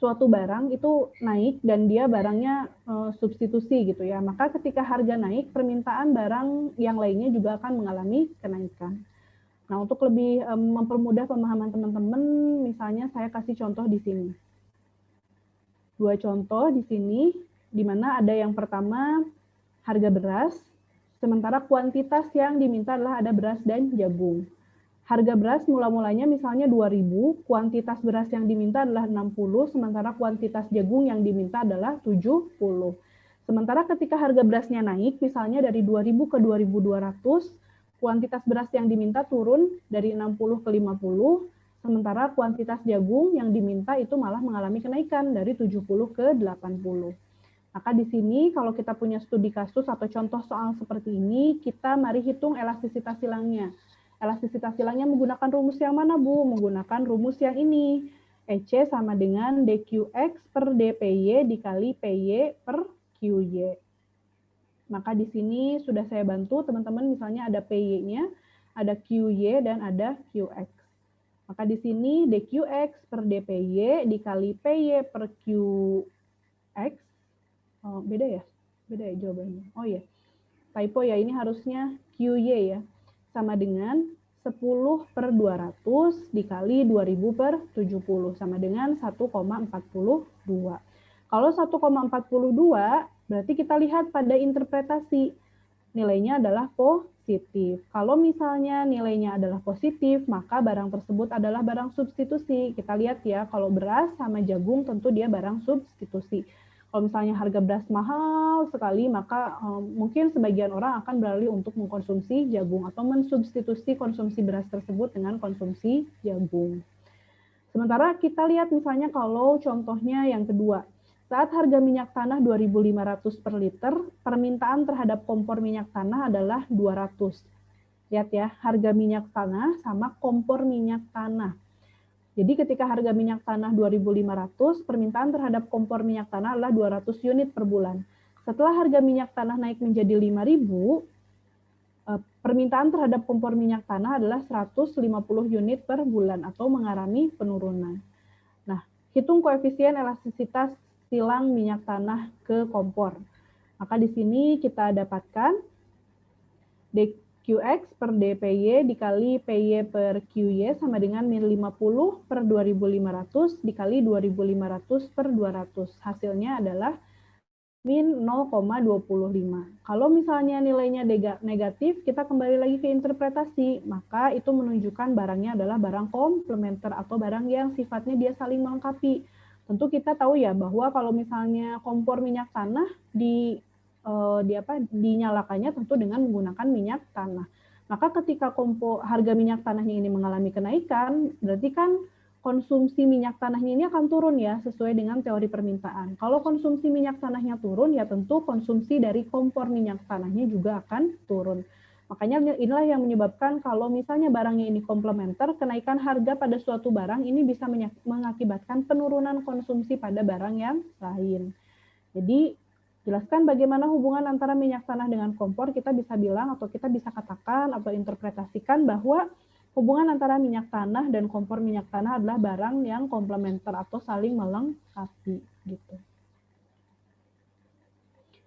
suatu barang itu naik dan dia barangnya substitusi gitu ya, maka ketika harga naik, permintaan barang yang lainnya juga akan mengalami kenaikan. Nah, untuk lebih mempermudah pemahaman teman-teman, misalnya saya kasih contoh di sini. Dua contoh di sini. di mana ada yang pertama harga beras, sementara kuantitas yang diminta adalah ada beras dan jagung. Harga beras mula-mulanya misalnya 2.000, kuantitas beras yang diminta adalah 60, sementara kuantitas jagung yang diminta adalah 70. Sementara ketika harga berasnya naik, misalnya dari 2.000 ke 2.200, kuantitas beras yang diminta turun dari 60 ke 50, sementara kuantitas jagung yang diminta itu malah mengalami kenaikan dari 70 ke 80. Maka di sini kalau kita punya studi kasus atau contoh soal seperti ini, kita mari hitung elastisitas silangnya. Elastisitas silangnya menggunakan rumus yang mana, Bu? Menggunakan rumus yang ini. EC sama dengan DQX per DPY dikali PY per QY. Maka di sini sudah saya bantu teman-teman, misalnya ada PY-nya, ada QY, dan ada QX. Maka di sini DQX per DPY dikali PY per QX. Oh, beda ya jawabannya. Oh ya, typo ya, ini harusnya QY ya. Sama dengan 10 per 200 dikali 2000 per 70, sama dengan 1,42. Kalau 1,42, berarti kita lihat pada interpretasi. Nilainya adalah positif. Kalau misalnya nilainya adalah positif, maka barang tersebut adalah barang substitusi. Kita lihat ya, kalau beras sama jagung tentu dia barang substitusi. Kalau misalnya harga beras mahal sekali, maka mungkin sebagian orang akan beralih untuk mengkonsumsi jagung atau mensubstitusi konsumsi beras tersebut dengan konsumsi jagung. Sementara kita lihat misalnya kalau contohnya yang kedua, saat harga minyak tanah 2.500 per liter, permintaan terhadap kompor minyak tanah adalah 200. Lihat ya, harga minyak tanah sama kompor minyak tanah. Jadi ketika harga minyak tanah 2.500, permintaan terhadap kompor minyak tanah adalah 200 unit per bulan. Setelah harga minyak tanah naik menjadi 5.000, permintaan terhadap kompor minyak tanah adalah 150 unit per bulan atau mengalami penurunan. Nah, hitung koefisien elastisitas silang minyak tanah ke kompor. Maka di sini kita dapatkan DQX per DPY dikali PY per QY sama dengan min 50 per 2.500 dikali 2.500 per 200. Hasilnya adalah min 0,25. Kalau misalnya nilainya negatif, kita kembali lagi ke interpretasi. Maka itu menunjukkan barangnya adalah barang komplementer atau barang yang sifatnya dia saling melengkapi. Tentu kita tahu ya bahwa kalau misalnya kompor minyak tanah dinyalakannya tentu dengan menggunakan minyak tanah. Maka ketika harga minyak tanahnya ini mengalami kenaikan, berarti kan konsumsi minyak tanahnya ini akan turun ya, sesuai dengan teori permintaan. Kalau konsumsi minyak tanahnya turun, ya tentu konsumsi dari kompor minyak tanahnya juga akan turun. Makanya inilah yang menyebabkan kalau misalnya barangnya ini komplementer, kenaikan harga pada suatu barang ini bisa mengakibatkan penurunan konsumsi pada barang yang lain. Jadi, jelaskan bagaimana hubungan antara minyak tanah dengan kompor, kita bisa bilang atau kita bisa katakan atau interpretasikan bahwa hubungan antara minyak tanah dan kompor minyak tanah adalah barang yang komplementer atau saling melengkapi gitu.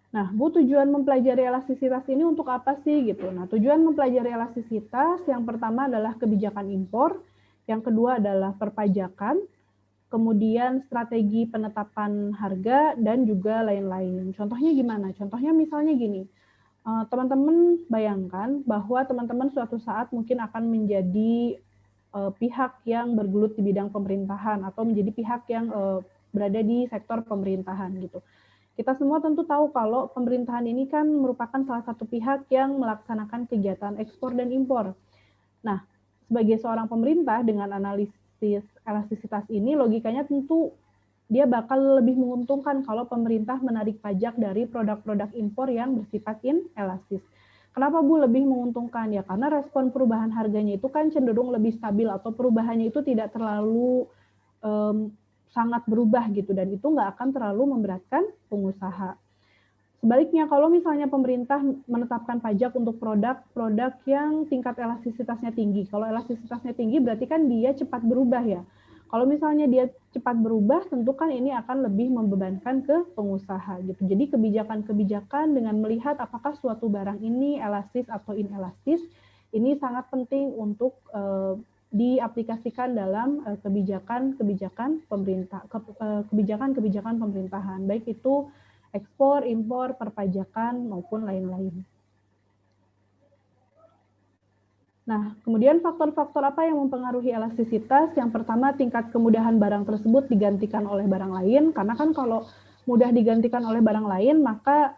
Nah, Bu, tujuan mempelajari elastisitas ini untuk apa sih gitu? Nah, tujuan mempelajari elastisitas yang pertama adalah kebijakan impor, yang kedua adalah perpajakan, kemudian strategi penetapan harga, dan juga lain-lain. Contohnya gimana? Contohnya misalnya gini, teman-teman bayangkan bahwa teman-teman suatu saat mungkin akan menjadi pihak yang bergelut di bidang pemerintahan atau menjadi pihak yang berada di sektor pemerintahan gitu. Kita semua tentu tahu kalau pemerintahan ini kan merupakan salah satu pihak yang melaksanakan kegiatan ekspor dan impor. Nah, sebagai seorang pemerintah dengan analisis elastisitas ini, logikanya tentu dia bakal lebih menguntungkan kalau pemerintah menarik pajak dari produk-produk impor yang bersifat inelastis. Kenapa, Bu, lebih menguntungkan? Ya karena respon perubahan harganya itu kan cenderung lebih stabil atau perubahannya itu tidak terlalu sangat berubah gitu, dan itu nggak akan terlalu memberatkan pengusaha. Sebaliknya, kalau misalnya pemerintah menetapkan pajak untuk produk-produk yang tingkat elastisitasnya tinggi. Kalau elastisitasnya tinggi berarti kan dia cepat berubah ya. Kalau misalnya dia cepat berubah, tentu kan ini akan lebih membebankan ke pengusaha gitu. Jadi kebijakan-kebijakan dengan melihat apakah suatu barang ini elastis atau inelastis, ini sangat penting untuk diaplikasikan dalam kebijakan-kebijakan pemerintahan, baik itu ekspor, impor, perpajakan, maupun lain-lain. Nah, kemudian faktor-faktor apa yang mempengaruhi elastisitas? Yang pertama, tingkat kemudahan barang tersebut digantikan oleh barang lain, karena kan kalau mudah digantikan oleh barang lain, maka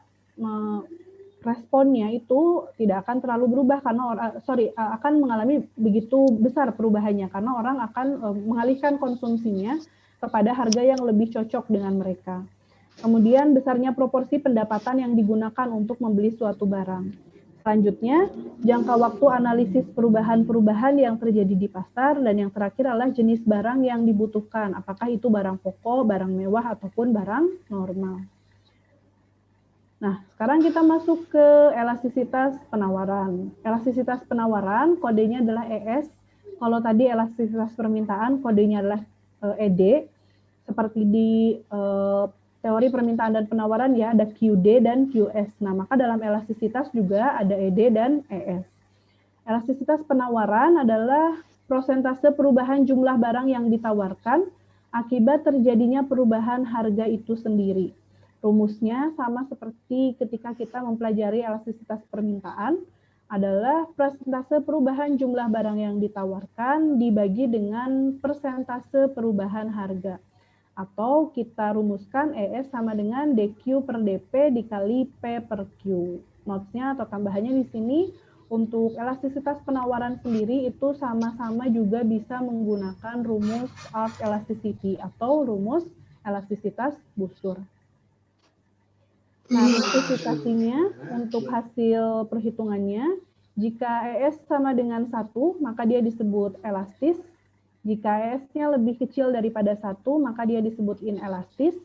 responnya itu tidak akan terlalu berubah, karena akan mengalami begitu besar perubahannya, karena orang akan mengalihkan konsumsinya kepada harga yang lebih cocok dengan mereka. Kemudian, besarnya proporsi pendapatan yang digunakan untuk membeli suatu barang. Selanjutnya, jangka waktu analisis perubahan-perubahan yang terjadi di pasar, dan yang terakhir adalah jenis barang yang dibutuhkan. Apakah itu barang pokok, barang mewah, ataupun barang normal. Nah, sekarang kita masuk ke elastisitas penawaran. Elastisitas penawaran kodenya adalah ES. Kalau tadi elastisitas permintaan kodenya adalah ED. Seperti di teori permintaan dan penawaran ya, ada QD dan QS. Nah, maka dalam elastisitas juga ada ED dan ES. Elastisitas penawaran adalah persentase perubahan jumlah barang yang ditawarkan akibat terjadinya perubahan harga itu sendiri. Rumusnya sama seperti ketika kita mempelajari elastisitas permintaan, adalah persentase perubahan jumlah barang yang ditawarkan dibagi dengan persentase perubahan harga. Atau kita rumuskan ES sama dengan DQ per DP dikali P per Q. Notes-nya atau tambahannya di sini, untuk elastisitas penawaran sendiri itu sama-sama juga bisa menggunakan rumus of elasticity atau rumus elastisitas busur. Nah, spesifikasinya untuk hasil perhitungannya, jika ES sama dengan 1, maka dia disebut elastis. Jika ES-nya lebih kecil daripada 1, maka dia disebut inelastis.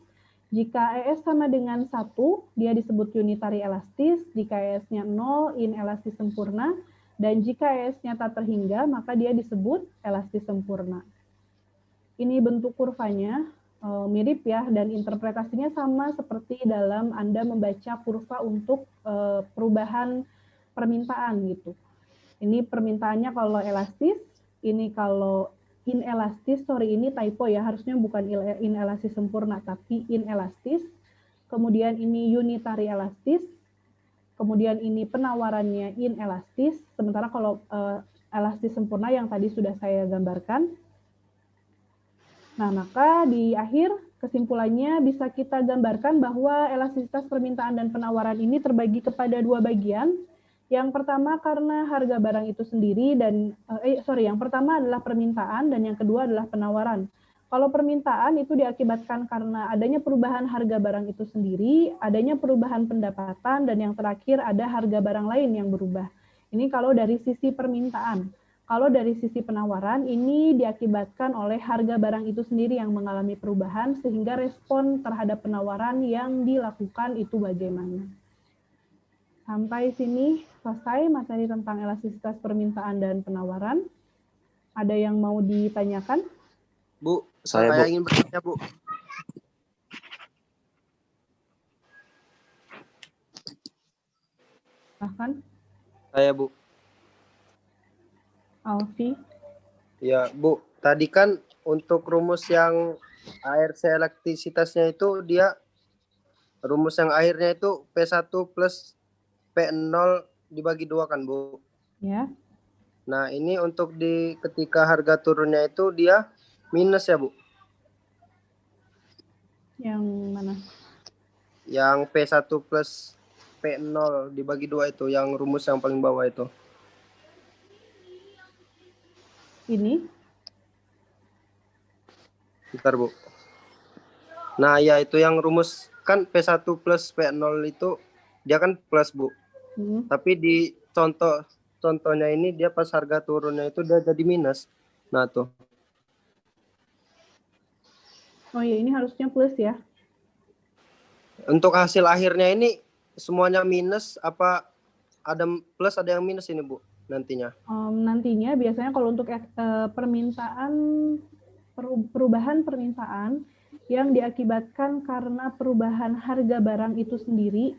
Jika ES sama dengan 1, dia disebut unitary elastis. Jika ES-nya 0, inelastis sempurna. Dan jika ES-nya tak terhingga, maka dia disebut elastis sempurna. Ini bentuk kurvanya, mirip ya, dan interpretasinya sama seperti dalam Anda membaca kurva untuk perubahan permintaan gitu. Ini permintaannya kalau elastis, ini kalau inelastis, ini typo ya, harusnya bukan inelastis sempurna, tapi inelastis. Kemudian ini unitary elastis, kemudian ini penawarannya inelastis, sementara kalau elastis sempurna yang tadi sudah saya gambarkan. Nah, maka di akhir kesimpulannya bisa kita gambarkan bahwa elastisitas permintaan dan penawaran ini terbagi kepada 2 bagian. Yang pertama karena harga barang itu sendiri dan yang pertama adalah permintaan dan yang kedua adalah penawaran. Kalau permintaan itu diakibatkan karena adanya perubahan harga barang itu sendiri, adanya perubahan pendapatan, dan yang terakhir ada harga barang lain yang berubah. Ini kalau dari sisi permintaan. Kalau dari sisi penawaran ini diakibatkan oleh harga barang itu sendiri yang mengalami perubahan sehingga respon terhadap penawaran yang dilakukan itu bagaimana. Sampai sini selesai materi tentang elastisitas permintaan dan penawaran. Ada yang mau ditanyakan? Bu, Saya, Bu. ingin bertanya, Bu. Silahkan. Saya, Bu. Alfi. Ya, Bu. Tadi kan untuk rumus yang ARC elastisitasnya itu dia rumus yang akhirnya itu P1 plus P0 dibagi 2 kan, Bu? Ya. Nah, ini untuk di ketika harga turunnya itu dia minus ya, Bu? Yang mana? Yang P1 plus P0 dibagi 2 itu, yang rumus yang paling bawah itu. Ini? Bentar, Bu. Nah, ya itu yang rumus kan P1 plus P0 itu dia kan plus, Bu. Tapi di contohnya ini dia pas harga turunnya itu dia jadi minus. Nah, tuh. Oh ya, ini harusnya plus ya. Untuk hasil akhirnya ini semuanya minus apa ada plus ada yang minus ini, Bu, nantinya? Nantinya biasanya kalau untuk permintaan perubahan permintaan yang diakibatkan karena perubahan harga barang itu sendiri,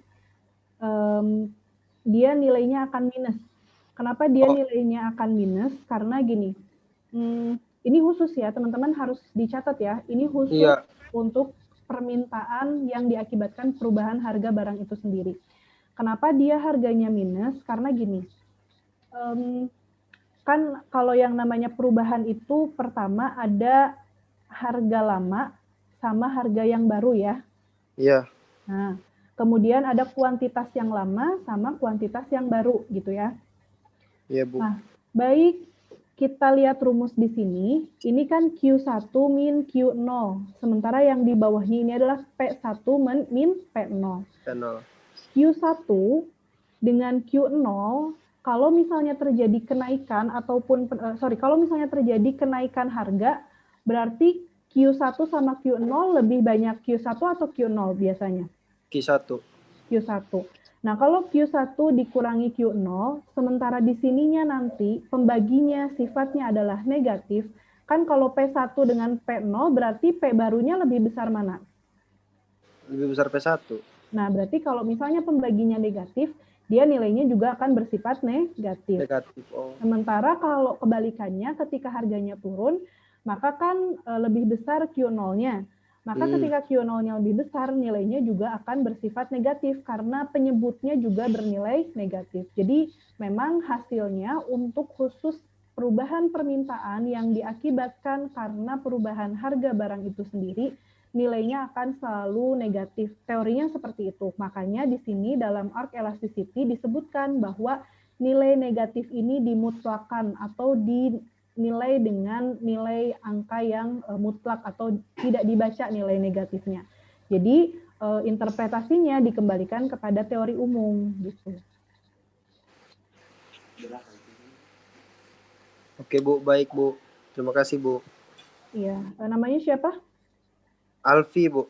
dia nilainya akan minus. Kenapa dia nilainya akan minus? Karena gini, ini khusus ya, teman-teman harus dicatat ya. Ini khusus untuk permintaan yang diakibatkan perubahan harga barang itu sendiri. Kenapa dia harganya minus? Karena gini, kan kalau yang namanya perubahan itu pertama ada harga lama sama harga yang baru ya. Iya. Nah, kemudian ada kuantitas yang lama sama kuantitas yang baru gitu ya. Iya, Bu. Nah, baik kita lihat rumus di sini, ini kan Q1 min Q0, sementara yang di bawahnya ini adalah P1 min P0. Q1 dengan Q0, kalau misalnya terjadi kenaikan ataupun kalau misalnya terjadi kenaikan harga, berarti Q1 sama Q0 lebih banyak Q1 atau Q0 biasanya? Q1. Q1. Nah, kalau Q1 dikurangi Q0, sementara di sininya nanti pembaginya sifatnya adalah negatif, kan kalau P1 dengan P0 berarti P barunya lebih besar mana? Lebih besar P1. Nah, berarti kalau misalnya pembaginya negatif, dia nilainya juga akan bersifat negatif. Oh. Sementara kalau kebalikannya ketika harganya turun, maka kan lebih besar Q0-nya. Maka ketika Q0-nya lebih besar, nilainya juga akan bersifat negatif karena penyebutnya juga bernilai negatif. Jadi memang hasilnya untuk khusus perubahan permintaan yang diakibatkan karena perubahan harga barang itu sendiri, nilainya akan selalu negatif. Teorinya seperti itu. Makanya di sini dalam arc elasticity disebutkan bahwa nilai negatif ini dimutlakan atau dinilai dengan nilai angka yang mutlak atau tidak dibaca nilai negatifnya. Jadi interpretasinya dikembalikan kepada teori umum gitu. Oke, Bu, baik, Bu. Terima kasih, Bu. Iya, namanya siapa? Alfi, Bu.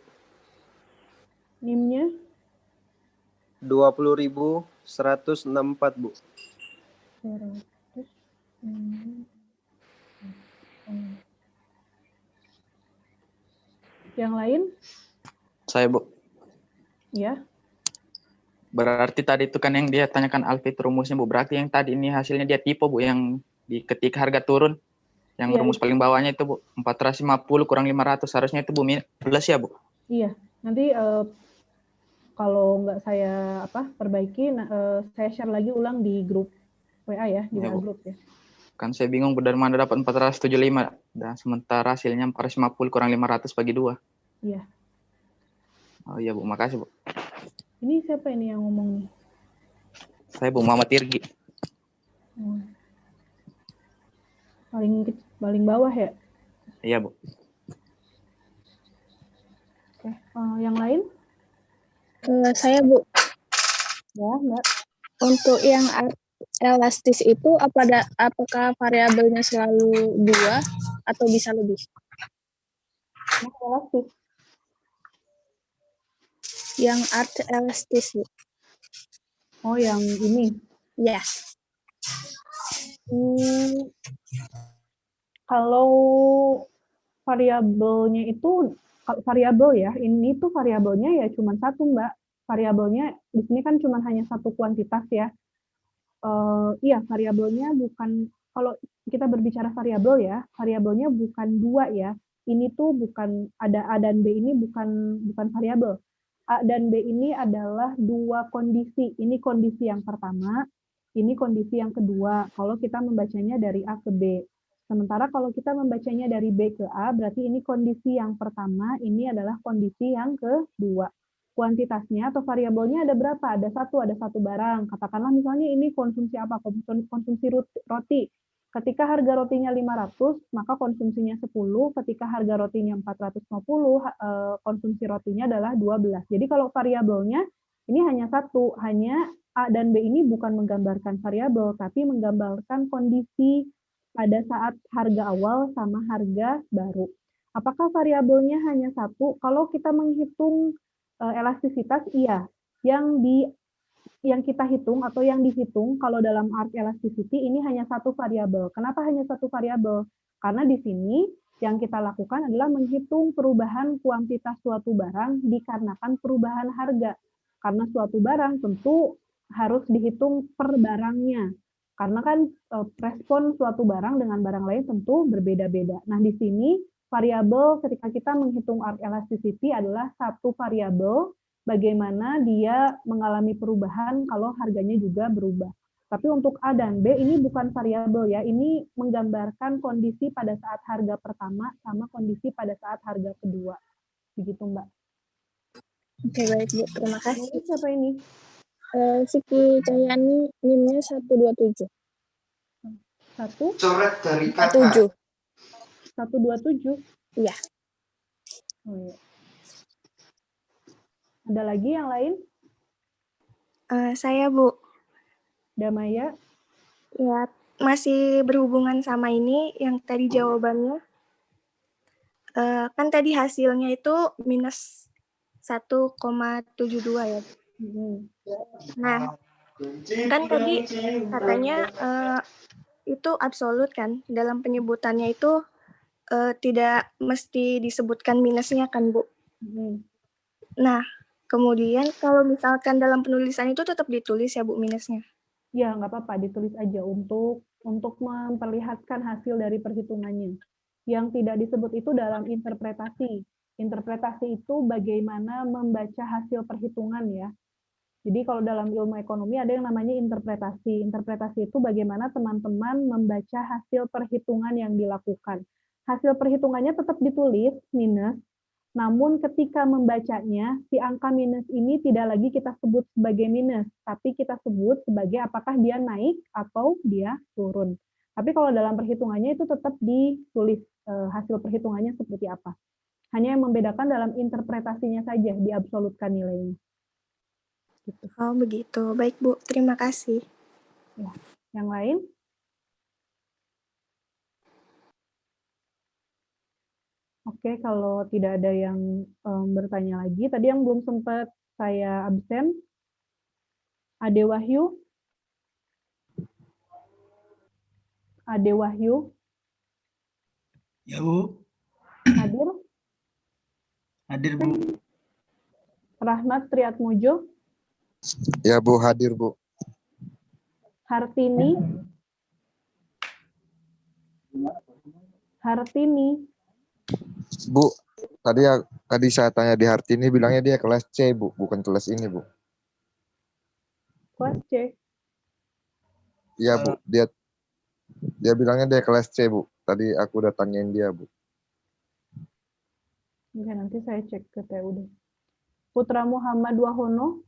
NIM-nya? 20.164, Bu. 100. Yang lain? Saya, Bu. Ya. Berarti tadi itu kan yang dia tanyakan Alfi itu rumusnya, Bu. Berarti yang tadi ini hasilnya dia tipe, Bu, yang ketika harga turun, yang rumus paling bawahnya itu, Bu, 450 kurang 500. Harusnya itu, Bu, plus ya, Bu? Iya. Nanti kalau nggak saya perbaiki, saya share lagi ulang di grup WA ya, di WA grup ya. Kan saya bingung dari mana dapat 475 dan sementara hasilnya 450 kurang 500 bagi 2. Iya. Oh iya, Bu, makasih, Bu. Ini siapa ini yang ngomong nih? Saya, Bu, Muhammad Irgi. Paling bawah ya? Iya, Bu. Oke, yang lain? Saya, Bu. Ya, Mbak. Untuk yang elastis itu apakah variabelnya selalu 2 atau bisa lebih? Yang elastis. Yang art elastis, Bu. Oh, yang ini? Ya. Kalau variabelnya itu variabel ya, ini tuh variabelnya ya cuma satu, Mbak. Variabelnya di sini kan cuma hanya satu kuantitas ya. Iya, variabelnya bukan, kalau kita berbicara variabel ya, variabelnya bukan 2 ya. Ini tuh bukan, ada A dan B ini bukan variabel. A dan B ini adalah 2 kondisi. Ini kondisi yang pertama, ini kondisi yang kedua. Kalau kita membacanya dari A ke B. Sementara kalau kita membacanya dari B ke A, berarti ini kondisi yang pertama, ini adalah kondisi yang kedua. Kuantitasnya atau variabelnya ada berapa? Ada satu barang. Katakanlah misalnya ini konsumsi apa? Konsumsi roti. Ketika harga rotinya 500, maka konsumsinya 10. Ketika harga rotinya 450, konsumsi rotinya adalah 12. Jadi kalau variabelnya ini hanya satu, hanya A dan B ini bukan menggambarkan variabel, tapi menggambarkan kondisi pada saat harga awal sama harga baru. Apakah variabelnya hanya satu? Kalau kita menghitung elastisitas, iya. Yang kita hitung atau yang dihitung kalau dalam arc elasticity ini hanya satu variabel. Kenapa hanya satu variabel? Karena di sini yang kita lakukan adalah menghitung perubahan kuantitas suatu barang dikarenakan perubahan harga. Karena suatu barang tentu harus dihitung per barangnya. Karena kan respon suatu barang dengan barang lain tentu berbeda-beda. Nah, di sini variabel ketika kita menghitung arc elasticity adalah satu variabel bagaimana dia mengalami perubahan kalau harganya juga berubah. Tapi untuk A dan B ini bukan variabel ya, ini menggambarkan kondisi pada saat harga pertama sama kondisi pada saat harga kedua. Begitu Mbak. Oke, baik Bu. Terima kasih. Ini siapa ini? Siki Cahyani, NIM-nya 127. Coret dari 127. 127? Iya. Oh, iya. Ada lagi yang lain? Saya Bu. Damaya? Ya, masih berhubungan sama ini yang tadi jawabannya. Kan tadi hasilnya itu minus 1,72 ya. Nah, kan tadi katanya itu absolut kan, dalam penyebutannya itu tidak mesti disebutkan minusnya kan Bu. Nah, kemudian kalau misalkan dalam penulisan itu tetap ditulis ya Bu minusnya. Ya, nggak apa-apa, ditulis aja untuk memperlihatkan hasil dari perhitungannya. Yang tidak disebut itu dalam interpretasi. Interpretasi itu bagaimana membaca hasil perhitungan ya. Jadi kalau dalam ilmu ekonomi ada yang namanya interpretasi. Interpretasi itu bagaimana teman-teman membaca hasil perhitungan yang dilakukan. Hasil perhitungannya tetap ditulis, minus, namun ketika membacanya, si angka minus ini tidak lagi kita sebut sebagai minus, tapi kita sebut sebagai apakah dia naik atau dia turun. Tapi kalau dalam perhitungannya itu tetap ditulis hasil perhitungannya seperti apa. Hanya yang membedakan dalam interpretasinya saja, diabsolutkan nilainya. Gitu. Oh begitu, baik Bu, terima kasih. Ya. Yang lain? Oke, kalau tidak ada yang bertanya lagi, tadi yang belum sempat saya absen, Ade Wahyu? Ade Wahyu? Ya Bu. Hadir? Hadir Bu. Rahmat Triatmojo? Ya Bu, hadir Bu. Hartini? Hartini? Bu, tadi saya tanya di Hartini bilangnya dia kelas C Bu, bukan kelas ini Bu. Kelas C? Iya Bu, dia bilangnya dia kelas C Bu. Tadi aku udah tanyain dia Bu. Oke, nanti saya cek ke TU. Putra Muhammad Wahono?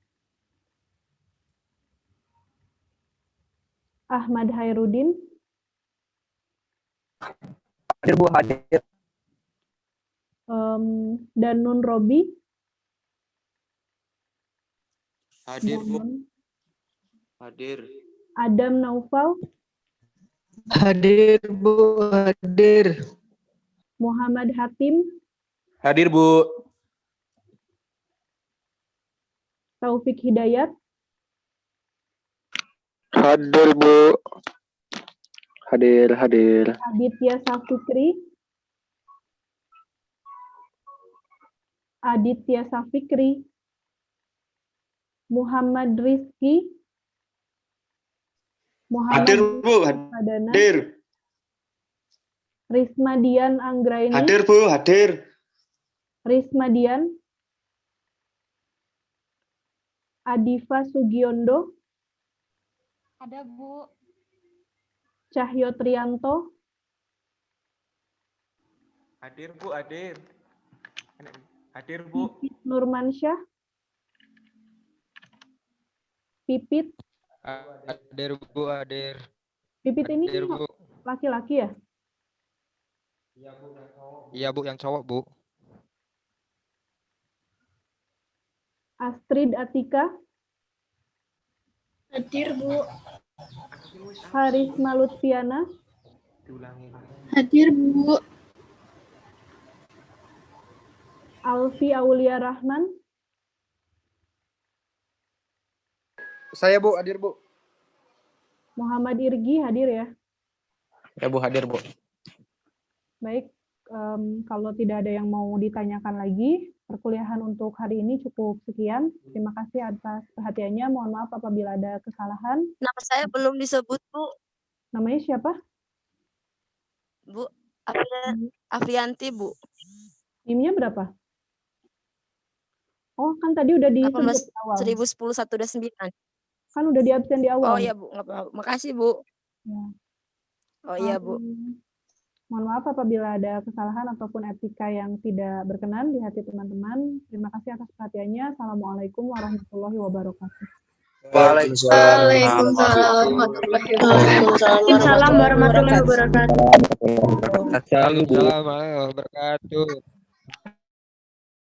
Ahmad Hairudin? Hadir Bu, hadir. Danun Robi? Hadir Bu. Hadir. Adam Naufal? Hadir Bu, hadir. Muhammad Hatim? Hadir Bu. Taufik Hidayat? Hadir Bu. Hadir. Aditya Safikri? Aditya Safikri? Muhammad Rizki? Muhammad Hadir Bu, Adana? hadir. Risma Dian Anggraini? Hadir Bu, hadir. Risma Dian? Adifa Sugiondo? Ada Bu. Cahyo Trianto? Hadir Bu, hadir. Hadir Bu. Pipit Nurmansyah? Pipit? Hadir Bu, hadir. Pipit ini Hadir Bu. laki-laki ya? Iya Bu, yang cowok Bu. Astrid Atika? Hadir Bu. Harisma Lutfiana? Hadir Bu. Alfi Aulia Rahman? Saya Bu, hadir Bu. Muhammad Irgi hadir ya? Ya Bu, hadir Bu. Baik, kalau tidak ada yang mau ditanyakan lagi, perkuliahan untuk hari ini cukup sekian. Terima kasih atas perhatiannya. Mohon maaf apabila ada kesalahan. Nama saya belum disebut, Bu. Namanya siapa? Bu, Afrianti, Bu. NIM-nya berapa? Oh, kan tadi udah disebut 18 di awal. 1010 129. Kan udah di absen di awal. Oh iya, Bu. Nggak apa-apa. Makasih, Bu. Ya. Oh iya, Bu. Mohon maaf apabila ada kesalahan ataupun etika yang tidak berkenan di hati teman-teman. Terima kasih atas perhatiannya. Assalamualaikum warahmatullahi wabarakatuh. Waalaikumsalam warahmatullahi wabarakatuh. Assalamualaikum warahmatullahi wabarakatuh.